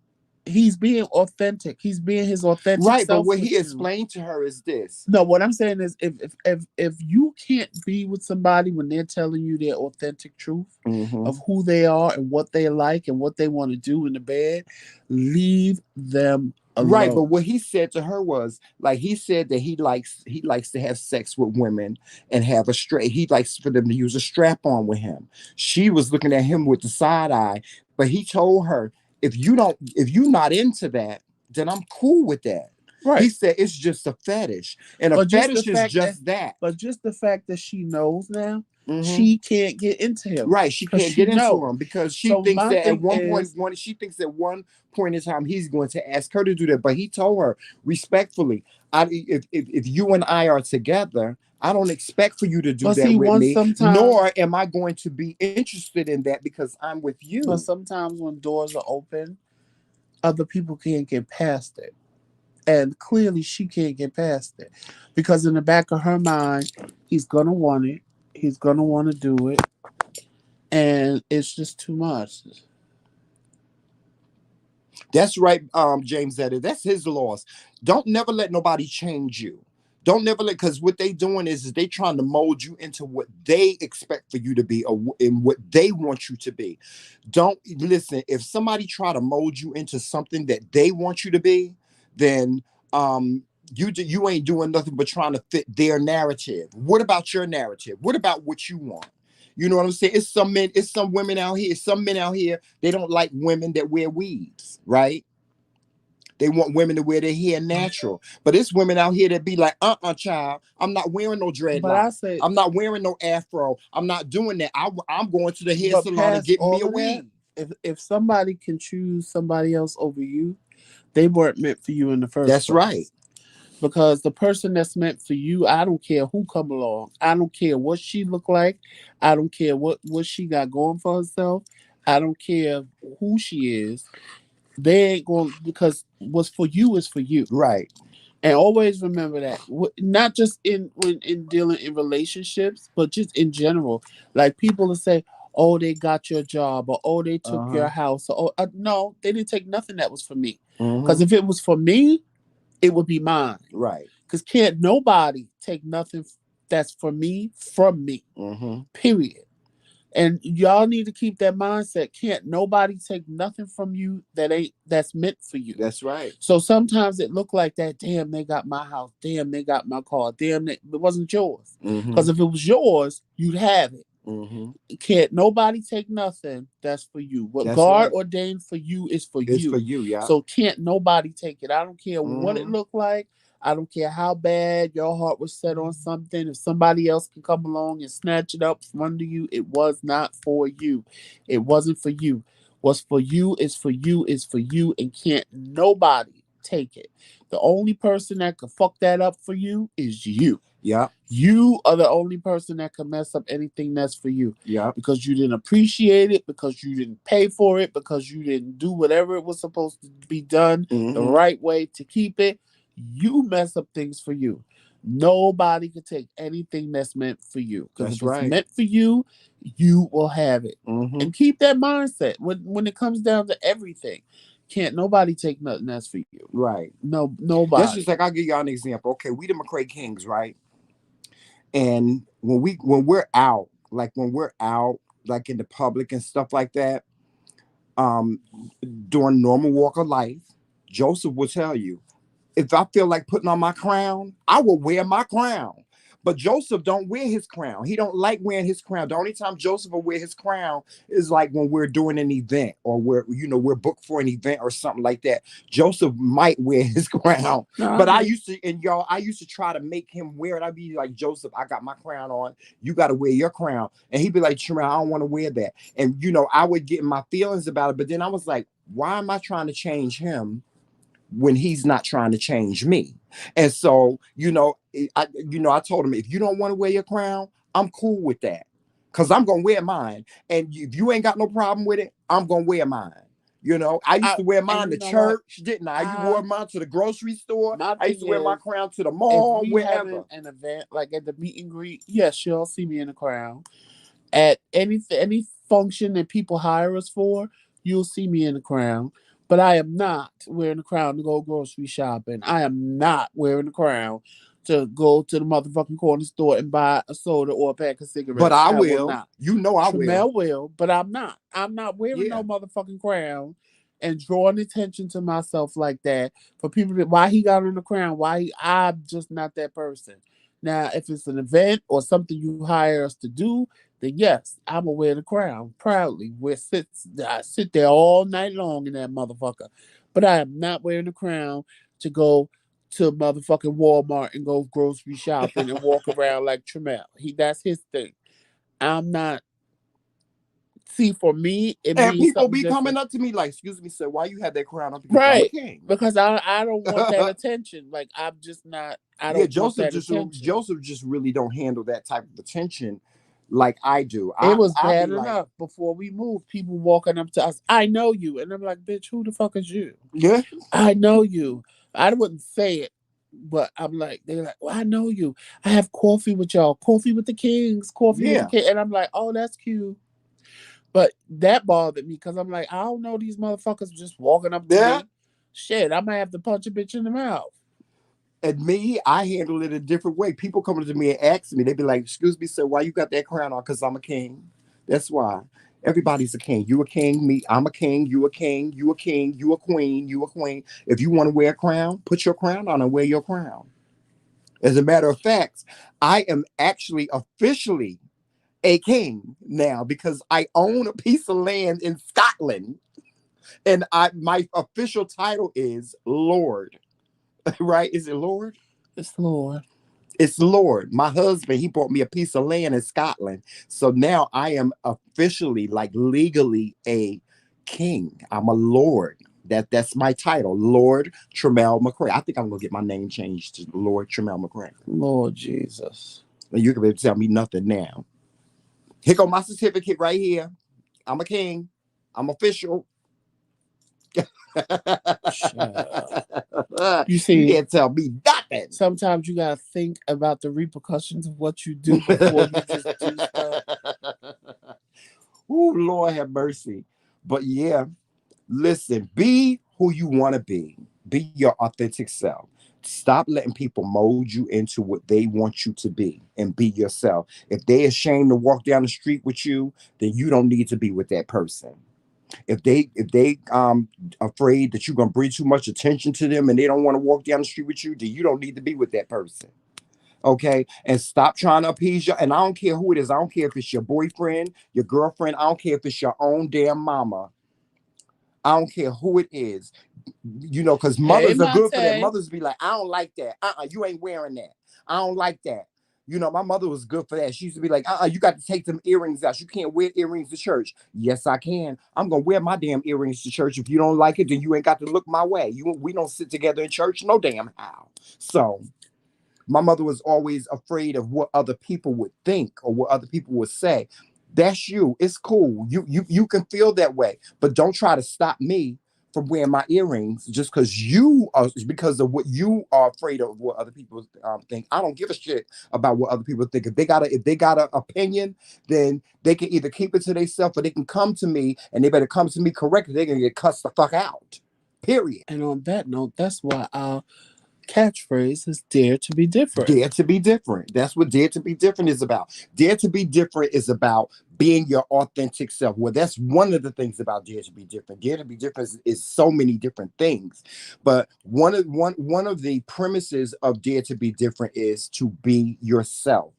He's being authentic. He's being his authentic Right, but self what with he you. explained to her is this. No, what I'm saying is, if you can't be with somebody when they're telling you their authentic truth Mm-hmm. of who they are and what they like and what they want to do in the bed, leave them Right, but alone. what he said to her was like he said that he likes to have sex with women and have a straight. He likes for them to use a strap on with him. She was looking at him with the side eye, but he told her if you're not into that, then I'm cool with that. He Right. said it's just a fetish, and a But just the fetish is fact that, just that. she knows now, Hmm. she can't get into him Right, she because can't she get into knows. him because she So thinks my that at thing one point, is, one she thinks at one point in time he's going to ask her to do that. But he told her respectfully, if you and I are together, I don't expect for you to do but that see, with once me, sometimes, nor am I going to be interested in that because I'm with but you. sometimes when doors are open, other people can't get past it. And clearly she can't get past it. Because in the back of her mind, he's gonna want it. He's gonna want to do it. And it's just too much. That's right, James. That's his loss. Don't never let nobody change you. Don't never let because what they doing is they trying to mold you into what they expect for you to be or in what they want you to be. Don't listen. If somebody try to mold you into something that they want you to be, then you ain't doing nothing but trying to fit their narrative. What about your narrative? What about what you want? You know what I'm saying? It's some men, it's some women out here, it's some men out here, they don't like women that wear weaves, right? They want women to wear their hair natural. But it's women out here that be like, child, I'm not wearing no But I dreadlocks. say, I'm not wearing no afro. I'm not doing that. I'm going to the hair but salon and past getting me all a of that, weave. if somebody can choose somebody else over you, they weren't meant for you in the first That's right. place. Because the person that's meant for you, I don't care who come along. I don't care what she look like. I don't care what she got going for herself. I don't care who she is. They ain't going because what's for you is for you. Right. And always remember that, not just in dealing in relationships, but just in general. Like people will say, "Oh, they got your job," or "Oh, they took your Uh-huh. house," or "Oh, no, they didn't take nothing that was for me." Because Mm-hmm. if it was for me, it would be mine. Right. Because can't nobody take nothing that's for me from me. Mm-hmm. Period. And y'all need to keep that mindset. Can't nobody take nothing from you that's meant for you. That's right. So sometimes it look like that. Damn, they got my house. Damn, they got my car. Damn, it wasn't yours. Mm-hmm. Because if it was yours, you'd have it. Mm-hmm. Can't nobody take nothing that's for you. What That's God right. ordained for you is for It's for you. you, yeah. So can't nobody take it. I don't care what it Mm-hmm. looked like. I don't care how bad your heart was set on something. If somebody else can come along and snatch it up from under you, it was not for you. It wasn't for you. What's for you is for you is for you, and can't nobody take it. The only person that can fuck that up for you is you. Yeah. You are the only person that can mess up anything that's for you Yeah. because you didn't appreciate it, because you didn't pay for it, because you didn't do whatever it was supposed to be done the Mm-hmm. right way to keep it. You mess up things for you. Nobody can take anything that's meant for you because That's if it's right. meant for you, you will have it. Mm-hmm. And keep that mindset when it comes down to everything. Can't nobody take nothing that's for you. Right. No, That's just nobody. like I'll give y'all an example. Okay, we the McCray Kings, right? And when we're out, like in the public and stuff like that, um, during normal walk of life, Joseph will tell you, if I feel like putting on my crown, I will wear my crown. But Joseph don't wear his crown. He don't like wearing his crown. The only time Joseph will wear his crown is like when we're doing an event or we're booked for an event or something like that. Joseph might wear his crown. No, But I used to, and y'all, I used to try to make him wear it. I'd be like, Joseph, I got my crown on. You got to wear your crown. And he'd be like, Sherman, I don't want to wear that. And I would get my feelings about it. But then I was like, why am I trying to change him when he's not trying to change me? And so, I told him, if you don't want to wear your crown, I'm cool with that. Cause I'm gonna wear mine. And if you ain't got no problem with it, I'm gonna wear mine. I used to wear mine to church, didn't I? You wore mine to the grocery store. I used to wear my crown to the mall, if we wherever. having an event like at the meet and greet, yes, you'll see me in a crown. At any function that people hire us for, you'll see me in the crown. But I am not wearing the crown to go grocery shopping. I am not wearing the crown to go to the motherfucking corner store and buy a soda or a pack of cigarettes. But I will will. not. I Tremel will, but I'm not. I'm not wearing no motherfucking crown and drawing attention to myself like that for people that why he got on the crown. I'm just not that person. Now, if it's an event or something you hire us to do, then yes, I'm gonna wear the crown proudly. I sit there all night long in that motherfucker. But I am not wearing the crown to go to motherfucking Walmart and go grocery shopping and walk around like Tremel. That's his thing. I'm not. See, for me, it And means people something be different. coming up to me like, "Excuse me, sir, why you have that crown up?" Because Right. I'm a king. Because I don't want that attention. Like I'm just not. I don't want that attention. Joseph just really don't handle that type of attention like I do. It was bad enough before we moved. People walking up to us. I know you, and I'm like, bitch, who the fuck is you? Yeah, I know you. I wouldn't say it, but I'm like, they're like, well, I know you. I have coffee with y'all. Coffee with the Kingz. Coffee with the King. And I'm like, oh, that's cute. But that bothered me because I'm like, I don't know these motherfuckers just walking up to me. Shit, I might have to punch a bitch in the mouth. And me, I handle it a different way. People coming to me and ask me, they be like, "Excuse me, sir, why you got that crown on?" Because I'm a king. That's why. Everybody's a king. You a king, me, I'm a king, you a king, you a king, you a queen, you a queen. If you want to wear a crown, put your crown on and wear your crown. As a matter of fact, I am actually officially a king now because I own a piece of land in Scotland. And my official title is Lord. Right? Is it Lord? It's Lord. It's Lord. My husband, he bought me a piece of land in Scotland. So now I am officially, like legally, a king. I'm a Lord. That's my title, Lord Tremel McCray. I think I'm gonna get my name changed to Lord Tremel McCray. Lord Jesus. And you can be able to tell me nothing now. Here go my certificate right here. I'm a king. I'm official. You see, you can't tell me nothing. Sometimes you gotta think about the repercussions of what you do before you just do stuff. Oh, Lord have mercy. But yeah, listen, be who you want to be. Be your authentic self. Stop letting people mold you into what they want you to be and be yourself. If they're ashamed to walk down the street with you, then you don't need to be with that person. If they afraid that you're gonna bring too much attention to them and they don't want to walk down the street with you, then you don't need to be with that person. Okay, and stop trying to appease you. And I don't care who it is. I don't care if it's your boyfriend, your girlfriend. I don't care if it's your own damn mama. I don't care who it is. Because mothers are good for that. Mothers be like, I don't like that. You ain't wearing that. I don't like that. My mother was good for that. She used to be like, you got to take them earrings out. You can't wear earrings to church. Yes, I can. I'm going to wear my damn earrings to church. If you don't like it, then you ain't got to look my way. We don't sit together in church no damn how. So my mother was always afraid of what other people would think or what other people would say. That's you. It's cool. You can feel that way, but don't try to stop me from wearing my earrings just because of what you are afraid of what other people think. I don't give a shit about what other people think. If they got an opinion, then they can either keep it to themselves or they can come to me, and they better come to me correctly. They're gonna get cussed the fuck out. Period. And on that note, that's why catchphrase is Dare to be Different. Dare to be different. That's what Dare to be different is about. Dare to be different is about being your authentic self. Well, that's one of the things about Dare to be different. Dare to be different is so many different things. But one of the premises of Dare to be different is to be yourself.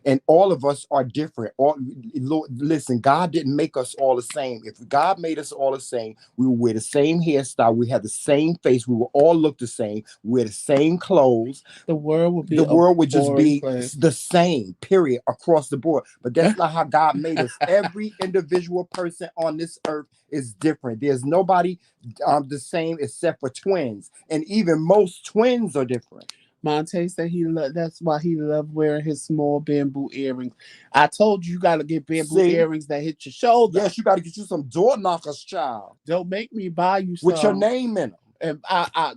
And all of us are different. Listen, God didn't make us all the same. If God made us all the same, we would wear the same hairstyle. We had the same face. We would all look the same. We wear the same clothes. The world would be just be place. The same, period, across the board. But that's not how God made us. Every individual person on this earth is different. There's nobody the same except for twins. And even most twins are different. Monte said that's why he loved wearing his small bamboo earrings. I told you got to get bamboo earrings that hit your shoulder. Yes, you got to get you some door knockers, child. Don't make me buy you some. With your name in them. And I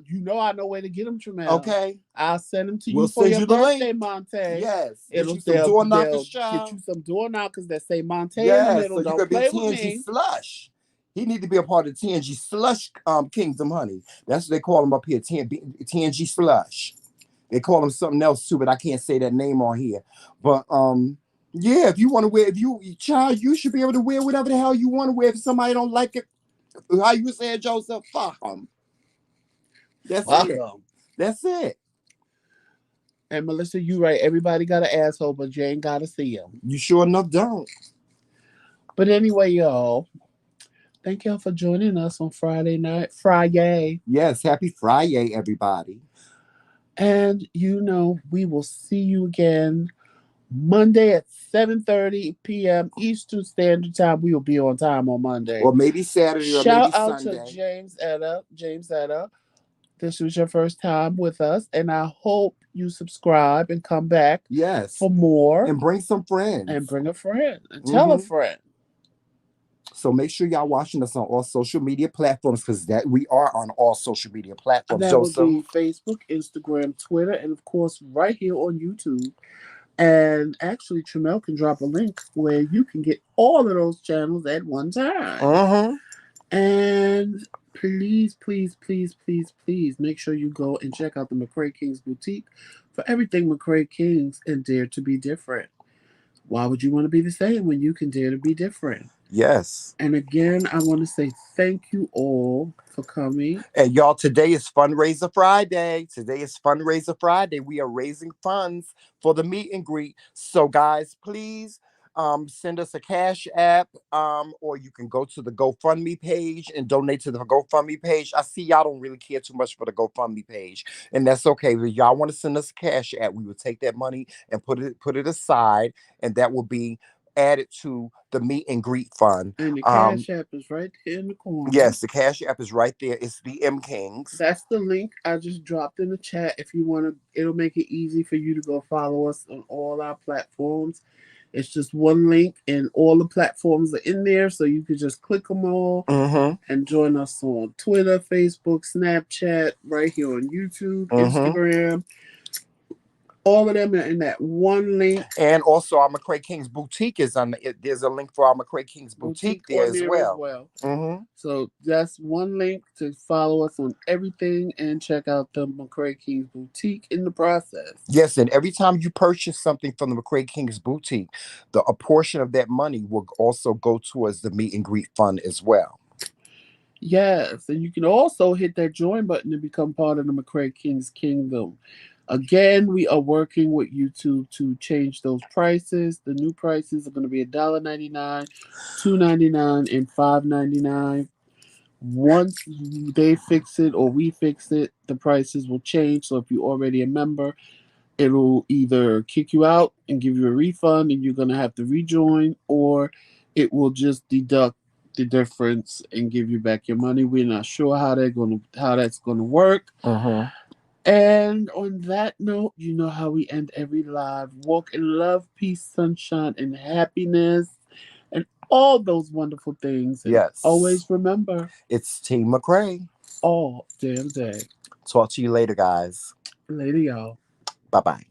know where to get them, Tremel. Okay. I'll send them to you for your birthday, Monte. Yes. It'll get you some door knockers, child. Get you some door knockers that say Monte in the middle. So don't play with me. Slush. He need to be a part of TNG Slush Kingdom, honey. That's what they call him up here, TNG Slush. They call him something else too, but I can't say that name on here. But yeah, if you want to wear, child, you should be able to wear whatever the hell you want to wear. If somebody don't like it, how you said, Joseph, fuck them. That's it. That's it. And Melissa, you right. Everybody got an asshole, but you ain't got to see him. You sure enough don't. But anyway, y'all, thank y'all for joining us on Friday night. FriYay. Yes, happy FriYay, everybody. And we will see you again Monday at 7:30 p.m. Eastern Standard Time. We will be on time on Monday. Or maybe Saturday or maybe Sunday. Shout out to James Etta. This was your first time with us, and I hope you subscribe and come back for more. And bring some friends. And bring a friend. And tell a friend. So make sure y'all watching us on all social media platforms, because we are on all social media platforms. And that would be Facebook, Instagram, Twitter, and of course right here on YouTube. And actually, Tremel can drop a link where you can get all of those channels at one time. And please, please, please, please, please make sure you go and check out the McCray-Kingz Boutique for everything McCray-Kingz and Dare to be Different. Why would you want to be the same when you can dare to be different? Yes. And again, I want to say thank you all for coming. And y'all, today is Fundraiser Friday. We are raising funds for the meet and greet. So guys, please send us a Cash App, or you can go to the GoFundMe page and donate to the GoFundMe page. I see y'all don't really care too much for the GoFundMe page, and that's okay. If y'all want to send us a Cash App, we will take that money and put it aside, and that will be added to the meet and greet fund. And the Cash App is right there in the corner. Yes, the Cash App is right there. It's TheMKingz. That's the link I just dropped in the chat. If you want to, it'll make it easy for you to go follow us on all our platforms. It's just one link, and all the platforms are in there, so you can just click them all and join us on Twitter, Facebook, Snapchat, right here on YouTube, Instagram. All of them are in that one link. And also our McCray-Kingz Boutique is on there's a link for our McCray-Kingz Boutique there as well. So that's one link to follow us on everything and check out the McCray-Kingz Boutique in the process. Yes, and every time you purchase something from the McCray-Kingz Boutique, a portion of that money will also go towards the meet and greet fund as well. Yes, and you can also hit that join button to become part of the McCray-Kingz Kingdom. Again, we are working with YouTube to change those prices. The new prices are going to be $1.99, $2.99, and $5.99. Once they fix it or we fix it, the prices will change. So if you're already a member, it'll either kick you out and give you a refund and you're going to have to rejoin, or it will just deduct the difference and give you back your money. We're not sure how that's going to work. And on that note, you know how we end every live. Walk in love, peace, sunshine, and happiness, and all those wonderful things. And yes. Always remember, it's Team McCray all damn day. Talk to you later, guys. Later, y'all. Bye-bye.